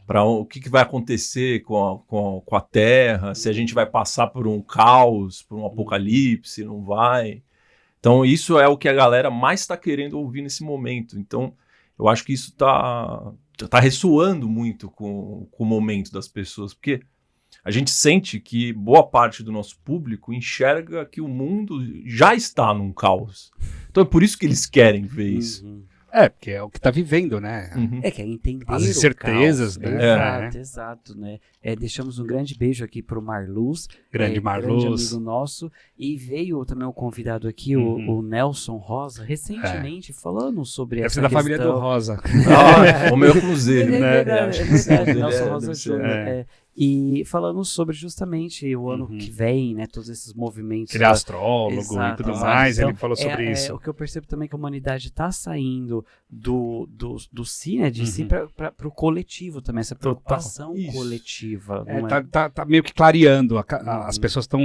Speaker 5: Para o que vai acontecer com a Terra, se a gente vai passar por um caos, por um apocalipse, não vai. Então, isso é o que a galera mais está querendo ouvir nesse momento. Então, eu acho que isso tá ressoando muito com o momento das pessoas, porque a gente sente que boa parte do nosso público enxerga que o mundo já está num caos. Então é por isso que eles querem ver isso.
Speaker 4: Porque é o que tá vivendo, né?
Speaker 2: É que é entender
Speaker 4: As
Speaker 2: o
Speaker 4: incertezas,
Speaker 2: caos.
Speaker 4: né?
Speaker 2: Exato, né? Deixamos um grande beijo aqui pro Marluz.
Speaker 4: Grande Marluz.
Speaker 2: Grande amigo nosso. E veio também um convidado aqui, o Nelson Rosa, recentemente falando sobre
Speaker 4: Deve
Speaker 2: essa
Speaker 4: ser da
Speaker 2: questão.
Speaker 4: família do Rosa.
Speaker 5: O meu cruzeiro,
Speaker 2: É
Speaker 5: né?
Speaker 2: verdade, é verdade, Nelson Rosa
Speaker 5: deve ser.
Speaker 2: Júnior. E falando sobre justamente o ano que vem, né? Todos esses movimentos.
Speaker 4: Ele é astrólogo
Speaker 2: Exato,
Speaker 4: e tudo
Speaker 2: exato.
Speaker 4: mais,
Speaker 2: Então,
Speaker 4: ele falou sobre isso.
Speaker 2: O que eu percebo também é que a humanidade está saindo do si, né? De si para o coletivo também, essa preocupação
Speaker 5: Isso.
Speaker 2: coletiva. Não é?
Speaker 4: Tá meio que clareando, as pessoas estão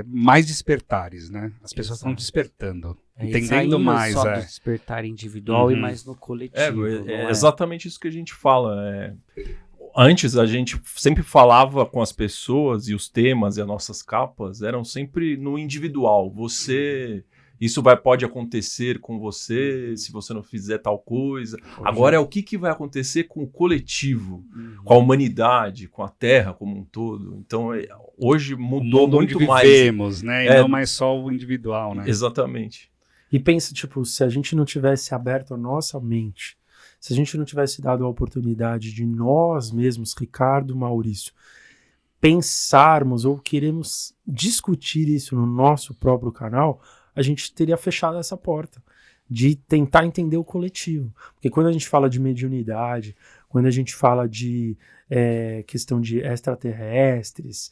Speaker 4: mais despertares, né? As pessoas estão despertando, entendendo
Speaker 2: saindo
Speaker 4: mais.
Speaker 2: só do despertar individual e mais no coletivo.
Speaker 5: É exatamente isso que a gente fala. Antes a gente sempre falava com as pessoas e os temas e as nossas capas eram sempre no individual. Isso pode acontecer com você se você não fizer tal coisa. Agora é o que vai acontecer com o coletivo, com a humanidade, com a Terra como um todo. Então hoje mudou muito
Speaker 4: onde
Speaker 5: mais.
Speaker 4: Vivemos, né? E não mais só o individual, né?
Speaker 5: Exatamente.
Speaker 3: E pensa, tipo, se a gente não tivesse aberto a nossa mente, se a gente não tivesse dado a oportunidade de nós mesmos, Ricardo, Maurício, pensarmos ou queremos discutir isso no nosso próprio canal, a gente teria fechado essa porta de tentar entender o coletivo. Porque quando a gente fala de mediunidade, quando a gente fala de questão de extraterrestres,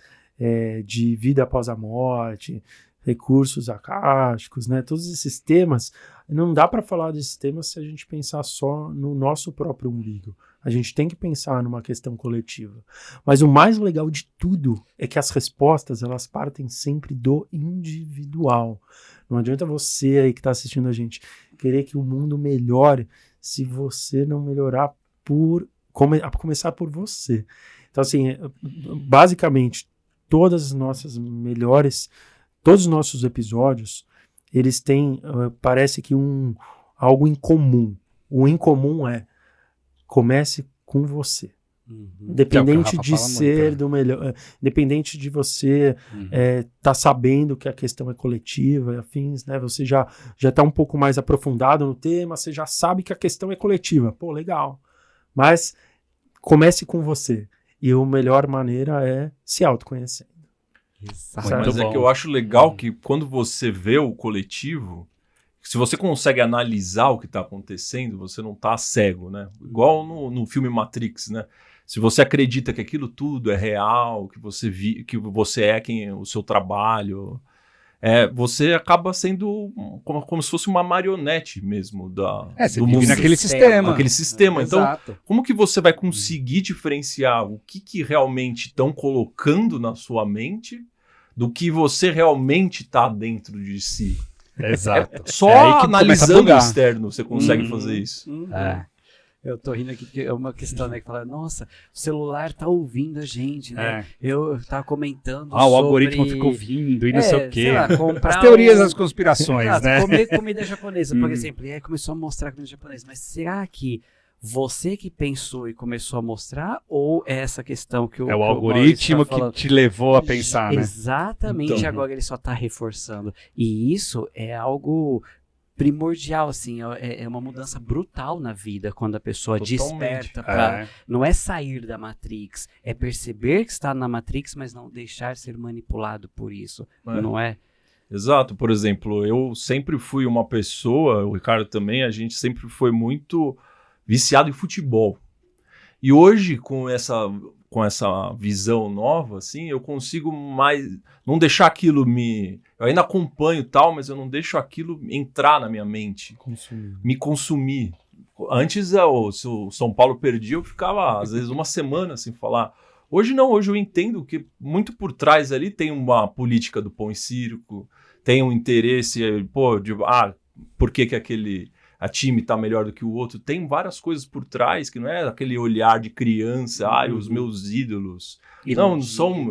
Speaker 3: de vida após a morte, recursos acásticos, né? Todos esses temas, não dá para falar desses temas se a gente pensar só no nosso próprio umbigo. A gente tem que pensar numa questão coletiva. Mas o mais legal de tudo é que as respostas, elas partem sempre do individual. Não adianta você aí que está assistindo a gente querer que o mundo melhore se você não melhorar a começar por você. Então, assim, basicamente, todos os nossos episódios, eles têm, parece que algo em comum. O em comum comece com você. Independente de ser do melhor, independente de você tá sabendo que a questão é coletiva e afins, né? Você já tá um pouco mais aprofundado no tema, você já sabe que a questão é coletiva. Pô, legal. Mas comece com você. E a melhor maneira é se autoconhecendo.
Speaker 2: Exato.
Speaker 5: Mas é que eu acho legal que quando você vê o coletivo, se você consegue analisar o que está acontecendo, você não está cego, né? Igual no filme Matrix, né? Se você acredita que aquilo tudo é real, que você é o seu trabalho, você acaba sendo como se fosse uma marionete mesmo
Speaker 4: você
Speaker 5: do
Speaker 4: vive
Speaker 5: mundo.
Speaker 4: naquele sistema.
Speaker 5: Aquele sistema. Então,
Speaker 4: Exato.
Speaker 5: como que você vai conseguir diferenciar o que realmente estão colocando na sua mente do que você realmente está dentro de si?
Speaker 4: Exato.
Speaker 5: Só
Speaker 4: aí que
Speaker 5: analisando
Speaker 4: começa a
Speaker 5: o externo você consegue fazer isso.
Speaker 2: Eu tô rindo aqui porque é uma questão, né, que fala, nossa, o celular tá ouvindo a gente, né? Eu tava comentando
Speaker 4: o algoritmo ficou vindo e não sei o quê.
Speaker 2: Sei lá, comprar
Speaker 4: as teorias das conspirações,
Speaker 2: Exato,
Speaker 4: né?
Speaker 2: comer comida japonesa, por exemplo, e aí começou a mostrar comida japonesa, mas será que Você que pensou e começou a mostrar, ou é essa questão que
Speaker 4: É o algoritmo que te levou a pensar, né?
Speaker 2: Exatamente,
Speaker 5: Então.
Speaker 2: agora ele só está reforçando. E isso é algo primordial, assim, é uma mudança brutal na vida, quando a pessoa
Speaker 5: Totalmente.
Speaker 2: desperta para...
Speaker 4: É.
Speaker 2: Não é sair da Matrix, é perceber que está na Matrix, mas não deixar ser manipulado por isso, não é?
Speaker 5: Exato, por exemplo, eu sempre fui uma pessoa, o Ricardo também, a gente sempre foi muito viciado em futebol. E hoje, com essa visão nova, assim, eu consigo mais não deixar aquilo eu ainda acompanho tal, mas eu não deixo aquilo entrar na minha mente, me consumir. Antes, se o São Paulo perdia, eu ficava, às vezes, uma semana sem falar. Hoje não, hoje eu entendo que muito por trás ali tem uma política do pão e circo, tem um interesse, por que a time tá melhor do que o outro? Tem várias coisas por trás, que não é aquele olhar de criança, os meus ídolos. Não são...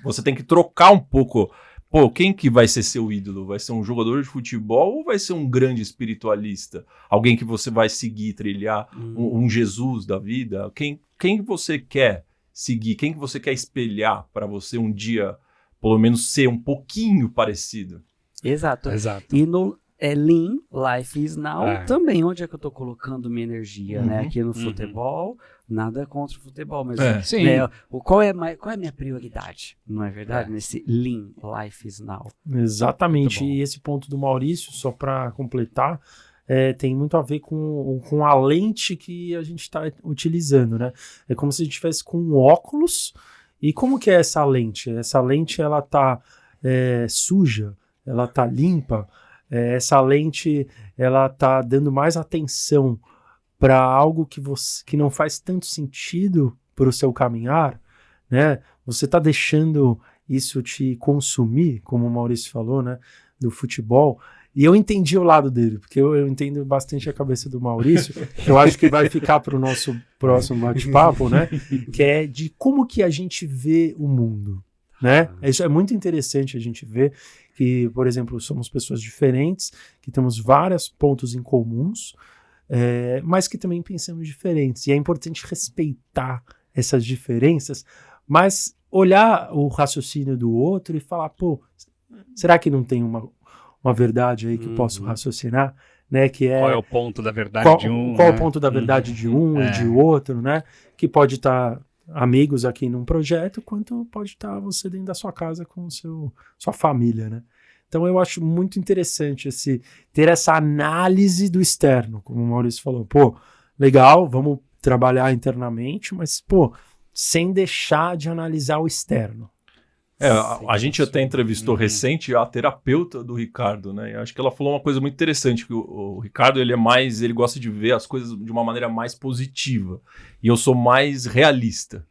Speaker 5: Você tem que trocar um pouco. Pô, quem que vai ser seu ídolo? Vai ser um jogador de futebol ou vai ser um grande espiritualista? Alguém que você vai seguir, trilhar, um Jesus da vida? Quem você quer seguir? Quem que você quer espelhar para você um dia, pelo menos, ser um pouquinho parecido?
Speaker 2: Exato. E no Lean, Life is Now, também, onde é que eu tô colocando minha energia, né? Aqui no futebol, nada contra o futebol, mas
Speaker 4: Sim.
Speaker 2: né, qual é a minha prioridade, não é verdade? Nesse Lean, Life is Now.
Speaker 3: Exatamente, e esse ponto do Maurício, só para completar, tem muito a ver com a lente que a gente está utilizando, né? É como se a gente estivesse com um óculos, e como que é essa lente? Essa lente, ela tá suja, ela tá limpa, essa lente, ela tá dando mais atenção para algo que não faz tanto sentido para o seu caminhar, né? Você tá deixando isso te consumir, como o Maurício falou, né? Do futebol. E eu entendi o lado dele, porque eu entendo bastante a cabeça do Maurício, que eu acho que vai ficar para o nosso próximo bate-papo, né? Que é de como que a gente vê o mundo, né? Isso é muito interessante a gente ver que, por exemplo, somos pessoas diferentes, que temos vários pontos em comuns, mas que também pensamos diferentes. E é importante respeitar essas diferenças, mas olhar o raciocínio do outro e falar, pô, será que não tem uma verdade aí que eu posso raciocinar? Né, que
Speaker 4: qual é o ponto da verdade de um?
Speaker 3: Qual é o ponto da verdade de um e de outro, né? Que pode estar amigos aqui num projeto, quanto pode estar você dentro da sua casa com sua família, né? Então eu acho muito interessante ter essa análise do externo, como o Maurício falou. Pô, legal, vamos trabalhar internamente, mas, pô, sem deixar de analisar o externo.
Speaker 5: A gente até entrevistou recente a terapeuta do Ricardo, né? E acho que ela falou uma coisa muito interessante, que o Ricardo, ele gosta de ver as coisas de uma maneira mais positiva. E eu sou mais realista.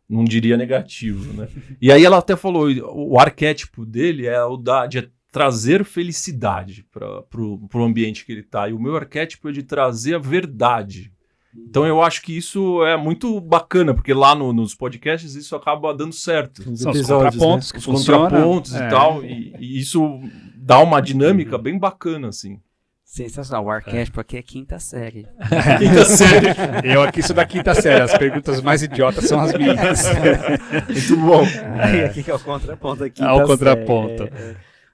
Speaker 5: Não diria negativo, né? E aí ela até falou, o arquétipo dele é o de trazer felicidade para o ambiente que ele está. E o meu arquétipo é de trazer a verdade. Então eu acho que isso é muito bacana, porque lá nos podcasts isso acaba dando certo.
Speaker 4: São os contrapontos, né?
Speaker 5: Que funcionam. Os contrapontos e tal, e isso dá uma dinâmica bem bacana, assim.
Speaker 2: Sensacional, o arquétipo aqui é quinta série.
Speaker 4: Quinta série. Eu aqui sou da quinta série, as perguntas mais idiotas são as minhas.
Speaker 2: Muito bom. E aqui que é o contraponto aqui.
Speaker 4: O contraponto.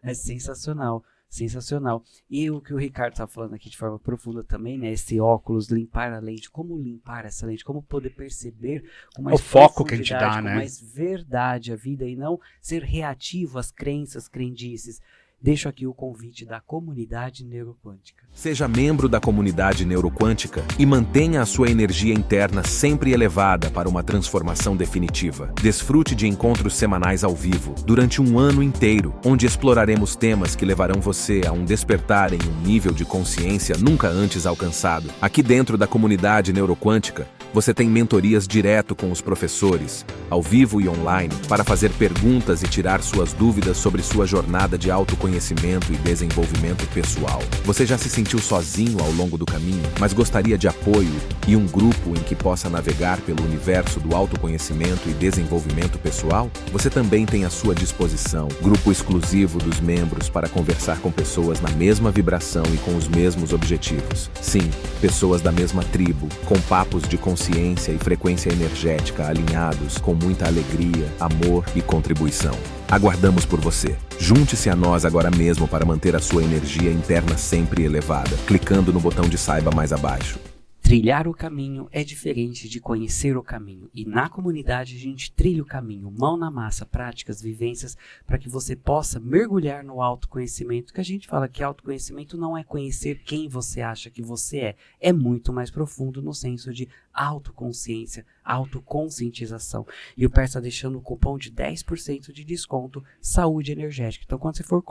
Speaker 2: É sensacional. Sensacional. E o que o Ricardo está falando aqui de forma profunda também, né? Esse óculos, limpar a lente, como limpar essa lente, como poder perceber com mais
Speaker 4: o foco que a gente dá,
Speaker 2: com
Speaker 4: né?
Speaker 2: mais verdade a vida e não ser reativo às crenças, crendices. Deixo aqui o convite da comunidade neuroquântica.
Speaker 7: Seja membro da comunidade neuroquântica e mantenha a sua energia interna sempre elevada para uma transformação definitiva. Desfrute de encontros semanais ao vivo durante um ano inteiro, onde exploraremos temas que levarão você a um despertar em um nível de consciência nunca antes alcançado. Aqui dentro da comunidade neuroquântica, você tem mentorias direto com os professores, ao vivo e online, para fazer perguntas e tirar suas dúvidas sobre sua jornada de autoconhecimento autoconhecimento e desenvolvimento pessoal. Você já se sentiu sozinho ao longo do caminho, mas gostaria de apoio e um grupo em que possa navegar pelo universo do autoconhecimento e desenvolvimento pessoal? Você também tem à sua disposição grupo exclusivo dos membros para conversar com pessoas na mesma vibração e com os mesmos objetivos. Sim, pessoas da mesma tribo, com papos de consciência e frequência energética alinhados, com muita alegria, amor e contribuição. Aguardamos por você. Junte-se a nós agora mesmo para manter a sua energia interna sempre elevada, clicando no botão de saiba mais abaixo.
Speaker 2: Trilhar o caminho é diferente de conhecer o caminho. E na comunidade a gente trilha o caminho, mão na massa, práticas, vivências, para que você possa mergulhar no autoconhecimento. Que a gente fala que autoconhecimento não é conhecer quem você acha que você é. É muito mais profundo no senso de autoconsciência, autoconscientização. E o Per está deixando o cupom de 10% de desconto Saúde Energética. Então quando você for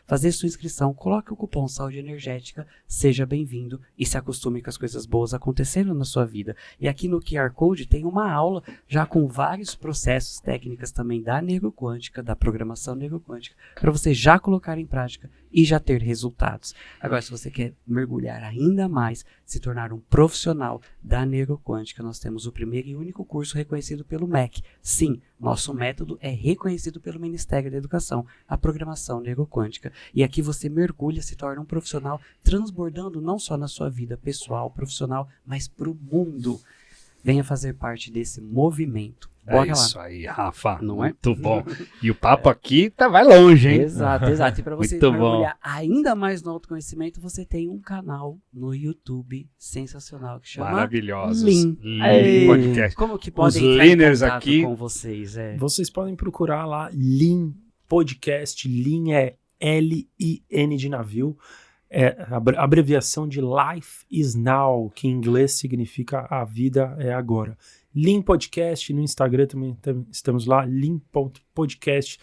Speaker 2: fazer sua inscrição, coloque o cupom Saúde Energética, seja bem-vindo e se acostume com as coisas boas acontecendo na sua vida. E aqui no QR Code tem uma aula já com vários processos, técnicas também da neuroquântica, da programação neuroquântica, para você já colocar em prática e já ter resultados. Agora, se você quer mergulhar ainda mais, se tornar um profissional da neuroquântica, nós temos o primeiro e único curso reconhecido pelo MEC. Sim, nosso método é reconhecido pelo Ministério da Educação, a programação neuroquântica. E aqui você mergulha, se torna um profissional transbordando não só na sua vida pessoal, profissional, mas para o mundo. Venha fazer parte desse movimento. Bora
Speaker 4: É isso
Speaker 2: lá.
Speaker 4: aí, Rafa.
Speaker 2: Não é?
Speaker 4: Muito bom. E o papo aqui vai longe, hein?
Speaker 2: Exato, exato. E para você
Speaker 4: Muito bom.
Speaker 2: mergulhar ainda mais no autoconhecimento, você tem um canal no YouTube sensacional que chama
Speaker 4: Maravilhosos.
Speaker 2: Lean.
Speaker 3: Aí.
Speaker 4: Podcast.
Speaker 2: Como que podem
Speaker 4: Os
Speaker 2: entrar em
Speaker 4: leaners
Speaker 2: contato
Speaker 4: aqui-
Speaker 2: com vocês?
Speaker 3: Vocês podem procurar lá Lean Podcast. Lean é L-I-N de navio. É a abreviação de Life is Now, que em inglês significa a vida é agora. Lean Podcast, no Instagram também estamos lá, lean.podcast,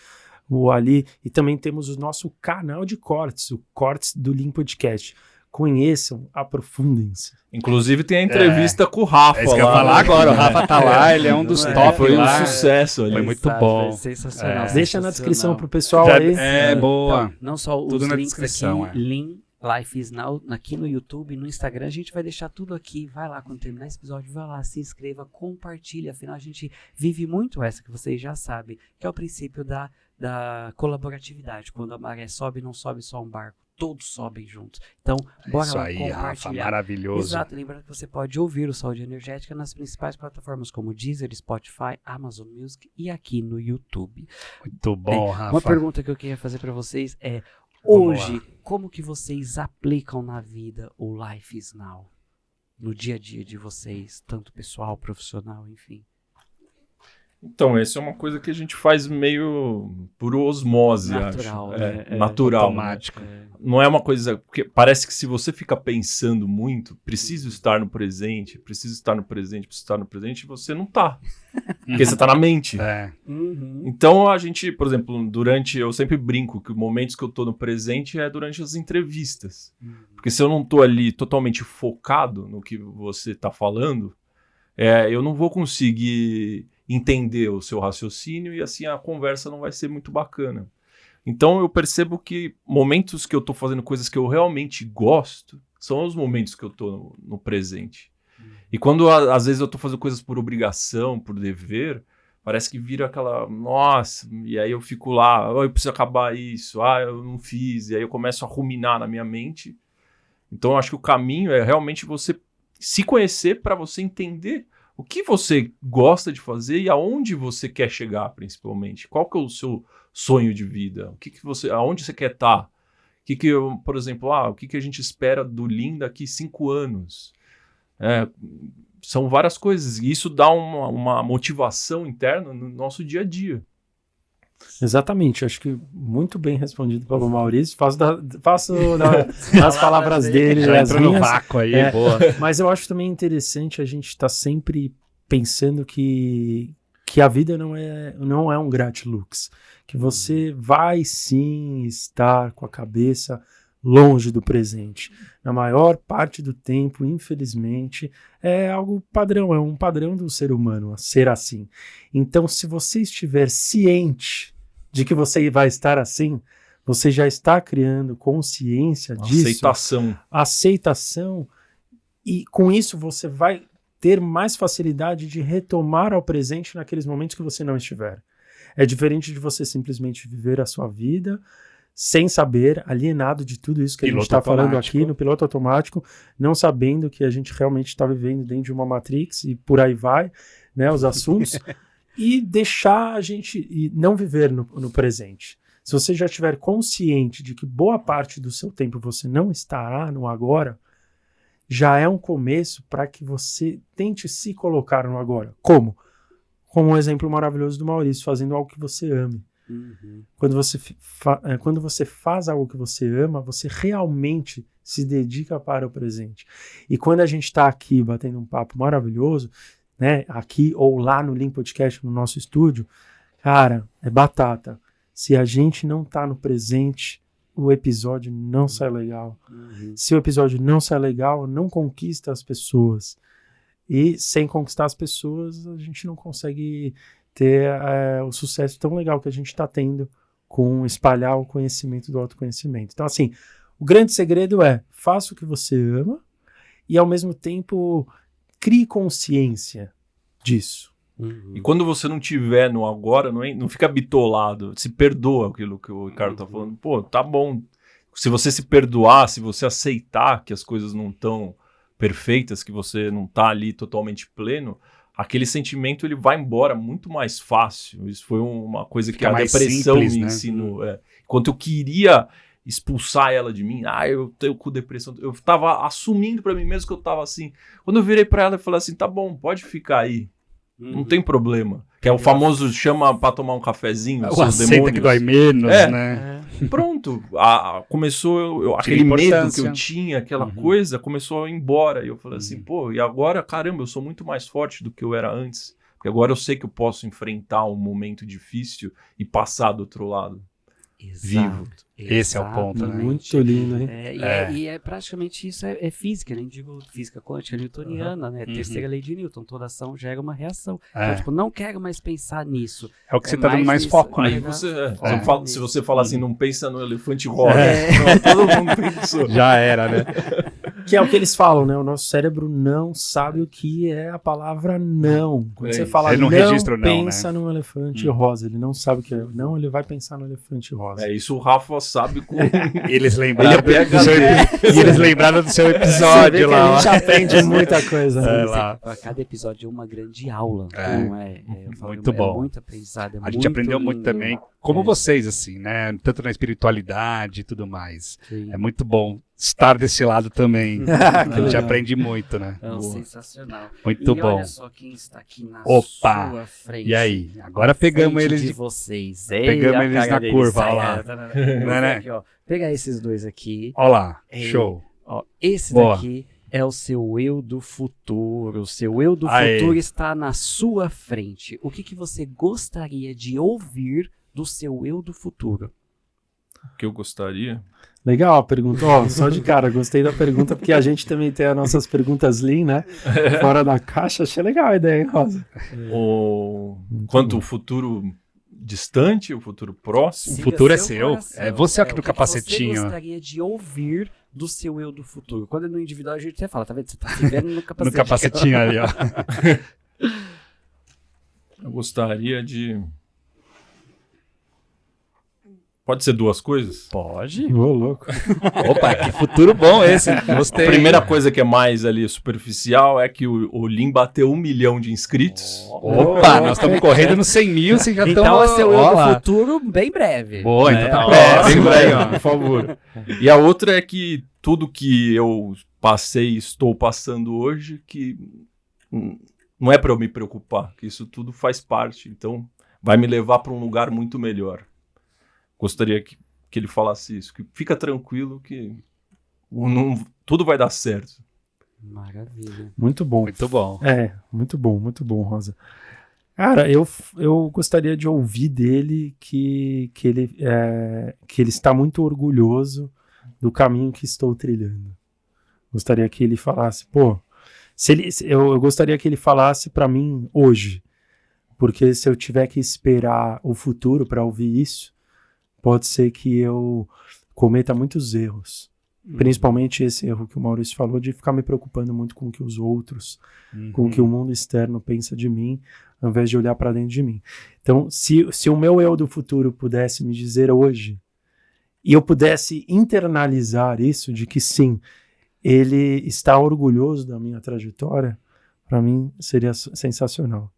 Speaker 3: ali, e também temos o nosso canal de cortes, o Cortes do Lean Podcast. Conheçam, aprofundem-se.
Speaker 5: Inclusive tem a entrevista com o Rafa
Speaker 4: É isso que eu ia
Speaker 5: lá,
Speaker 4: falar
Speaker 5: né?
Speaker 4: agora. O Rafa tá lá, ele é um dos
Speaker 2: É,
Speaker 4: top
Speaker 5: Foi um
Speaker 4: lá.
Speaker 5: sucesso ali.
Speaker 4: Foi muito
Speaker 2: Exato,
Speaker 4: bom.
Speaker 2: é sensacional.
Speaker 4: É.
Speaker 3: Deixa na descrição pro pessoal
Speaker 4: Já-
Speaker 3: aí.
Speaker 4: É, boa.
Speaker 2: Então, não só os
Speaker 4: Tudo na
Speaker 2: links
Speaker 4: descrição,
Speaker 2: aqui, Lean Life is Now, aqui no YouTube, no Instagram, a gente vai deixar tudo aqui. Vai lá, quando terminar esse episódio, vai lá, se inscreva, compartilha. Afinal, a gente vive muito essa que vocês já sabem, que é o princípio da colaboratividade. Quando a maré sobe, não sobe só um barco, todos sobem juntos. Então, bora
Speaker 4: Isso
Speaker 2: lá
Speaker 4: aí, Rafa,
Speaker 2: compartilhar.
Speaker 4: maravilhoso.
Speaker 2: Exato, lembrando que você pode ouvir o Saúde Energética nas principais plataformas como Deezer, Spotify, Amazon Music e aqui no YouTube.
Speaker 4: Muito bom, Rafa.
Speaker 2: Uma pergunta que eu queria fazer para vocês é:
Speaker 4: Vamos
Speaker 2: hoje,
Speaker 4: lá.
Speaker 2: como que vocês aplicam na vida o Life is Now? No dia a dia de vocês, tanto pessoal, profissional, enfim.
Speaker 5: Então, essa é uma coisa que a gente faz meio por osmose,
Speaker 2: Natural,
Speaker 5: acho.
Speaker 2: né?
Speaker 5: Natural.
Speaker 4: automático.
Speaker 5: Não é uma coisa... Porque parece que se você fica pensando muito, preciso estar no presente, você não tá. Porque você tá na mente.
Speaker 4: É.
Speaker 5: Então, a gente, por exemplo, eu sempre brinco que os momentos que eu tô no presente é durante as entrevistas. Porque se eu não tô ali totalmente focado no que você tá falando, eu não vou conseguir entender o seu raciocínio e assim a conversa não vai ser muito bacana. Então eu percebo que momentos que eu tô fazendo coisas que eu realmente gosto são os momentos que eu tô no presente. E quando às vezes eu tô fazendo coisas por obrigação, por dever, parece que vira aquela, nossa, e aí eu fico lá, eu preciso acabar isso, eu não fiz, e aí eu começo a ruminar na minha mente. Então eu acho que o caminho é realmente você se conhecer para você entender o que você gosta de fazer e aonde você quer chegar, principalmente. Qual que é o seu sonho de vida? Aonde você quer estar? Por exemplo, o que a gente espera do Lean daqui 5 anos? São várias coisas. E isso dá uma motivação interna no nosso dia a dia.
Speaker 3: Exatamente, acho que muito bem respondido pelo Maurício. Faço as palavras dele,
Speaker 4: Já
Speaker 3: as
Speaker 4: entrou no
Speaker 3: minhas.
Speaker 4: vácuo aí,
Speaker 3: É.
Speaker 4: boa.
Speaker 3: Mas eu acho também interessante a gente estar sempre pensando que a vida não é um gratilux, que você vai sim estar com a cabeça longe do presente. Na maior parte do tempo, infelizmente, é algo padrão, é um padrão do ser humano a ser assim. Então, se você estiver ciente de que você vai estar assim, você já está criando consciência disso. Aceitação. E com isso você vai ter mais facilidade de retomar ao presente naqueles momentos que você não estiver. É diferente de você simplesmente viver a sua vida sem saber, alienado de tudo isso que a gente está falando aqui no piloto automático, não sabendo que a gente realmente está vivendo dentro de uma Matrix e por aí vai, né, os assuntos, e deixar a gente e não viver no presente. Se você já estiver consciente de que boa parte do seu tempo você não estará no agora, já é um começo para que você tente se colocar no agora. Como? Como um exemplo maravilhoso do Maurício, fazendo algo que você ame. Uhum. Quando você faz algo que você ama, você realmente se dedica para o presente. E quando a gente está aqui batendo um papo maravilhoso, né, aqui ou lá no Lean Podcast, no nosso estúdio, cara, é batata. Se a gente não tá no presente, o episódio não sai legal. Uhum. Se o episódio não sai legal, não conquista as pessoas. E sem conquistar as pessoas, a gente não consegue ter o sucesso tão legal que a gente está tendo com espalhar o conhecimento do autoconhecimento. Então, assim, o grande segredo é faça o que você ama e, ao mesmo tempo, crie consciência disso.
Speaker 5: Uhum. E quando você não tiver no agora, não fica bitolado, se perdoa aquilo que o Ricardo tá falando. Pô, tá bom. Se você se perdoar, se você aceitar que as coisas não estão perfeitas, que você não tá ali totalmente pleno, aquele sentimento ele vai embora muito mais fácil. Isso foi uma coisa que a depressão simples, me ensinou. Enquanto eu queria expulsar ela de mim, eu tenho com depressão, eu tava assumindo pra mim mesmo que eu tava assim. Quando eu virei pra ela e falei assim, tá bom, pode ficar aí. Não tem problema. Que é o famoso chama pra tomar um cafezinho.
Speaker 4: O aceita que dói menos, né?
Speaker 5: Pronto. Começou aquele medo que eu tinha, aquela coisa, começou a ir embora. E eu falei assim, pô, e agora, caramba, eu sou muito mais forte do que eu era antes. Porque agora eu sei que eu posso enfrentar um momento difícil e passar do outro lado. Vivo.
Speaker 4: Esse é o ponto, né?
Speaker 3: Muito lindo, hein?
Speaker 2: E é praticamente isso, é física, nem digo física quântica, newtoniana, né? Terceira lei de Newton, toda ação gera uma reação. Então, tipo, não quero mais pensar nisso.
Speaker 4: É o que você tá dando mais foco, né?
Speaker 5: Aí se você falar assim, não pensa no elefante rosa, todo mundo pensou.
Speaker 4: Já era, né?
Speaker 3: Que é o que eles falam, né? O nosso cérebro não sabe o que é a palavra não. Quando você fala
Speaker 4: ele não registra não,
Speaker 3: pensa no elefante rosa, ele não sabe o que é não, ele vai pensar no elefante rosa.
Speaker 5: Isso o Rafa sabe com...
Speaker 4: Eles lembraram eles lembraram do seu episódio lá.
Speaker 3: A gente aprende muita coisa.
Speaker 2: Cada episódio é uma grande aula.
Speaker 4: Muito bom.
Speaker 2: É muito aprendizado.
Speaker 4: A gente aprendeu muito também, como vocês, assim, né? Tanto na espiritualidade e tudo mais. Sim. É muito bom estar desse lado também. A gente aprende muito, né?
Speaker 2: Sensacional.
Speaker 4: Muito bom.
Speaker 2: Olha só quem está aqui na sua frente.
Speaker 4: E aí? Agora pegamos eles
Speaker 2: de vocês.
Speaker 4: Pegamos eles na curva, olha lá.
Speaker 2: Aqui, ó. Pegar esses dois aqui.
Speaker 4: Olha lá, show.
Speaker 2: Ó, esse daqui é o seu eu do futuro. O seu eu do futuro está na sua frente. O que você gostaria de ouvir do seu eu do futuro?
Speaker 5: O que eu gostaria?
Speaker 3: Legal a pergunta. Só de cara, gostei da pergunta, porque a gente também tem as nossas perguntas Lean, né? Fora da caixa, achei legal a ideia, hein, Rosa?
Speaker 5: Quanto o futuro distante, o futuro próximo?
Speaker 4: O futuro é seu. Coração. É você aqui no capacetinho.
Speaker 2: Você gostaria de ouvir do seu eu do futuro? Quando é no individual, a gente até fala, tá vendo? Você tá se vendo no capacetinho.
Speaker 4: No capacetinho ali, ó.
Speaker 5: Eu gostaria de... Pode ser duas coisas?
Speaker 4: Pode.
Speaker 3: Ô, louco.
Speaker 4: Opa, que futuro bom esse. Gostei.
Speaker 5: A primeira coisa que é mais ali superficial é que o Lean bateu 1 milhão de inscritos.
Speaker 4: Opa, nós estamos correndo nos 100 mil, você já
Speaker 2: então vai ser o eu do futuro bem breve.
Speaker 4: Boa, então tá
Speaker 5: bem breve, por favor. E a outra é que tudo que eu passei e estou passando hoje, que não é para eu me preocupar, que isso tudo faz parte, então vai me levar para um lugar muito melhor. Gostaria que ele falasse isso, que fica tranquilo que tudo vai dar certo.
Speaker 2: Maravilha.
Speaker 3: Muito bom.
Speaker 4: Muito bom.
Speaker 3: Muito bom, Rosa. Cara, eu gostaria de ouvir dele que ele está muito orgulhoso do caminho que estou trilhando. Gostaria que ele falasse, eu gostaria que ele falasse para mim hoje, porque se eu tiver que esperar o futuro para ouvir isso, pode ser que eu cometa muitos erros. Principalmente esse erro que o Maurício falou, de ficar me preocupando muito com o que os outros, com o que o mundo externo pensa de mim, ao invés de olhar para dentro de mim. Então, se o meu eu do futuro pudesse me dizer hoje, e eu pudesse internalizar isso, de que sim, ele está orgulhoso da minha trajetória, para mim seria sensacional.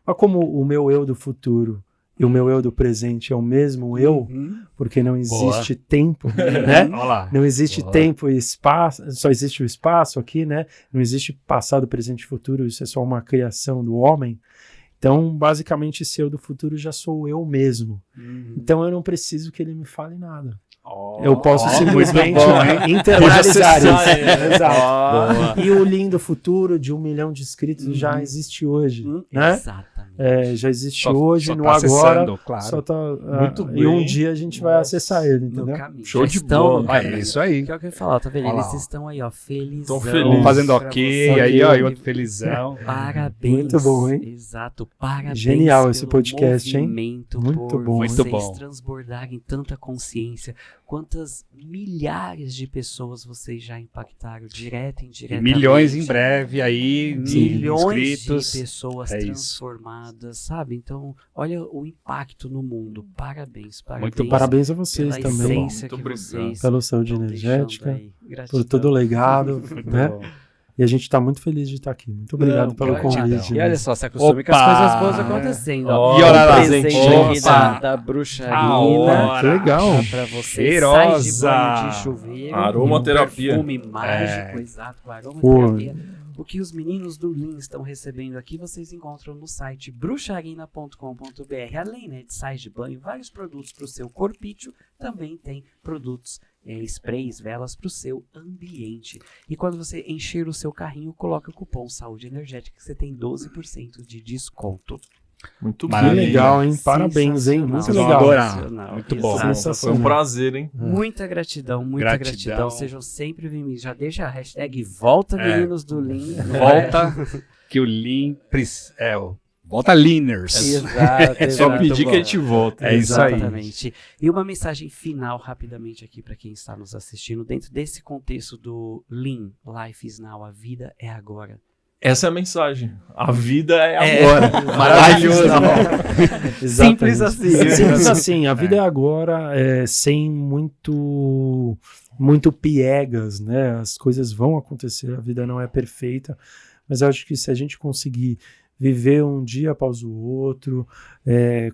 Speaker 3: Mas como o meu eu do futuro e o meu eu do presente é o mesmo eu, porque não existe tempo, né? Não existe tempo e espaço, só existe o espaço aqui, né? Não existe passado, presente e futuro, isso é só uma criação do homem. Então, basicamente, esse eu do futuro já sou eu mesmo. Então, eu não preciso que ele me fale nada. Eu posso simplesmente internalizar isso. Exato. E o lindo futuro de 1 milhão de inscritos já existe hoje, né?
Speaker 2: Exatamente.
Speaker 3: Já existe hoje,
Speaker 4: só
Speaker 3: no
Speaker 4: tá
Speaker 3: agora.
Speaker 4: acessando, claro.
Speaker 3: Só tá,
Speaker 5: Muito
Speaker 3: e um
Speaker 5: bem.
Speaker 3: dia a gente vai acessar ele,
Speaker 2: No
Speaker 3: entendeu?
Speaker 2: caminho.
Speaker 5: Show
Speaker 2: Já
Speaker 5: de
Speaker 2: estão
Speaker 5: bola.
Speaker 2: no caminho.
Speaker 4: É isso aí.
Speaker 2: Que é o que eu ia falar, tá vendo?
Speaker 4: Olha lá,
Speaker 2: Eles
Speaker 4: ó.
Speaker 2: estão aí, ó, felizão.
Speaker 5: Tão felizes.
Speaker 4: Fazendo
Speaker 2: pra
Speaker 4: ok,
Speaker 2: você.
Speaker 4: aí, ó, e outro felizão.
Speaker 2: Parabéns.
Speaker 3: Muito bom, hein?
Speaker 2: Exato, parabéns.
Speaker 3: Genial esse
Speaker 2: pelo
Speaker 3: podcast, hein?
Speaker 2: movimento,
Speaker 3: Muito
Speaker 2: por
Speaker 3: bom, hein?
Speaker 2: vocês
Speaker 4: Muito bom.
Speaker 2: transbordarem tanta consciência. Quantas milhares de pessoas vocês já impactaram, direto e
Speaker 4: E
Speaker 2: indiretamente.
Speaker 4: milhões em breve aí,
Speaker 2: Milhões
Speaker 4: inscritos.
Speaker 2: de pessoas
Speaker 4: É isso.
Speaker 2: transformadas, sabe? Então, olha o impacto no mundo. Parabéns, parabéns.
Speaker 4: Muito
Speaker 3: Parabéns a vocês
Speaker 2: pela
Speaker 3: também,
Speaker 2: essência
Speaker 5: Muito
Speaker 2: que
Speaker 5: obrigado.
Speaker 2: vocês
Speaker 3: pela saúde
Speaker 2: estão
Speaker 3: energética,
Speaker 2: deixando aí. Gratidão.
Speaker 3: por todo o legado,
Speaker 4: Muito
Speaker 3: né?
Speaker 4: bom.
Speaker 3: E a gente está muito feliz de estar aqui. Muito obrigado pelo
Speaker 4: gratidão.
Speaker 3: convite.
Speaker 2: E olha só, se acostume com as
Speaker 4: Opa!
Speaker 2: coisas boas acontecendo. Ó.
Speaker 4: E olha lá.
Speaker 2: Presente aqui
Speaker 4: Opa!
Speaker 2: da bruxarina.
Speaker 4: Ah,
Speaker 3: que legal.
Speaker 2: Pra você.
Speaker 4: Cheirosa.
Speaker 2: Sais de banho de chuveiro.
Speaker 5: Aromaterapia.
Speaker 2: Um perfume mágico, exato. Aromaterapia. O que os meninos do Lean estão recebendo aqui, vocês encontram no site bruxarina.com.br. Além, né, de sais de banho, vários produtos para o seu corpício, também tem produtos, sprays, velas para o seu ambiente. E quando você encher o seu carrinho, coloque o cupom Saúde Energética, que você tem 12% de desconto.
Speaker 5: Muito
Speaker 3: Que
Speaker 4: Maravilha.
Speaker 5: bem.
Speaker 3: legal, hein? Parabéns, hein? Muito
Speaker 4: Vocês vão
Speaker 3: legal.
Speaker 4: adorar. Muito bom.
Speaker 2: Exato.
Speaker 5: Foi um prazer, hein?
Speaker 2: Muita gratidão, muita
Speaker 4: Gratidão.
Speaker 2: gratidão. Sejam sempre bem-vindos. Já deixa a hashtag Volta Meninos do Lean.
Speaker 4: Volta, que o Lean... Volta Leaners.
Speaker 2: Exato,
Speaker 5: Só
Speaker 2: exato,
Speaker 5: pedir
Speaker 2: bom.
Speaker 5: que a gente volta.
Speaker 4: É isso aí.
Speaker 2: Exatamente. E uma mensagem final, rapidamente, aqui para quem está nos assistindo, dentro desse contexto do Lean, Life is Now, a vida é agora.
Speaker 5: Essa é a mensagem. A vida é agora.
Speaker 4: Maravilhoso.
Speaker 2: Simples assim.
Speaker 3: Simples assim. A vida é agora, sem muito piegas, né? As coisas vão acontecer, a vida não é perfeita, mas eu acho que se a gente conseguir viver um dia após o outro,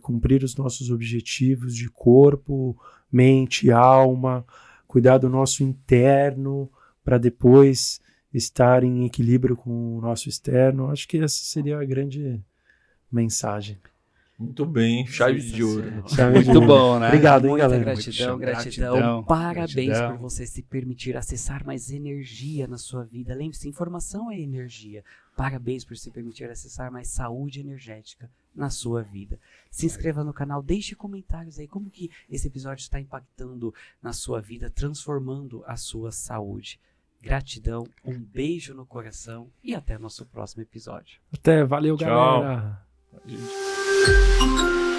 Speaker 3: cumprir os nossos objetivos de corpo, mente, alma, cuidar do nosso interno, para depois estar em equilíbrio com o nosso externo, acho que essa seria a grande mensagem.
Speaker 5: Muito bem. Chave de ouro.
Speaker 4: Muito bom, né?
Speaker 3: Obrigado, hein,
Speaker 2: Muita
Speaker 3: galera.
Speaker 2: gratidão,
Speaker 4: Muito
Speaker 2: gratidão.
Speaker 4: gratidão,
Speaker 2: Parabéns
Speaker 4: gratidão.
Speaker 2: por você se permitir acessar mais energia na sua vida. Lembre-se, informação é energia. Parabéns por se permitir acessar mais saúde energética na sua vida. Se inscreva no canal, deixe comentários aí como que esse episódio está impactando na sua vida, transformando a sua saúde. Gratidão, um beijo no coração e até nosso próximo episódio.
Speaker 3: Até, valeu,
Speaker 5: Tchau.
Speaker 3: galera.
Speaker 5: Gente.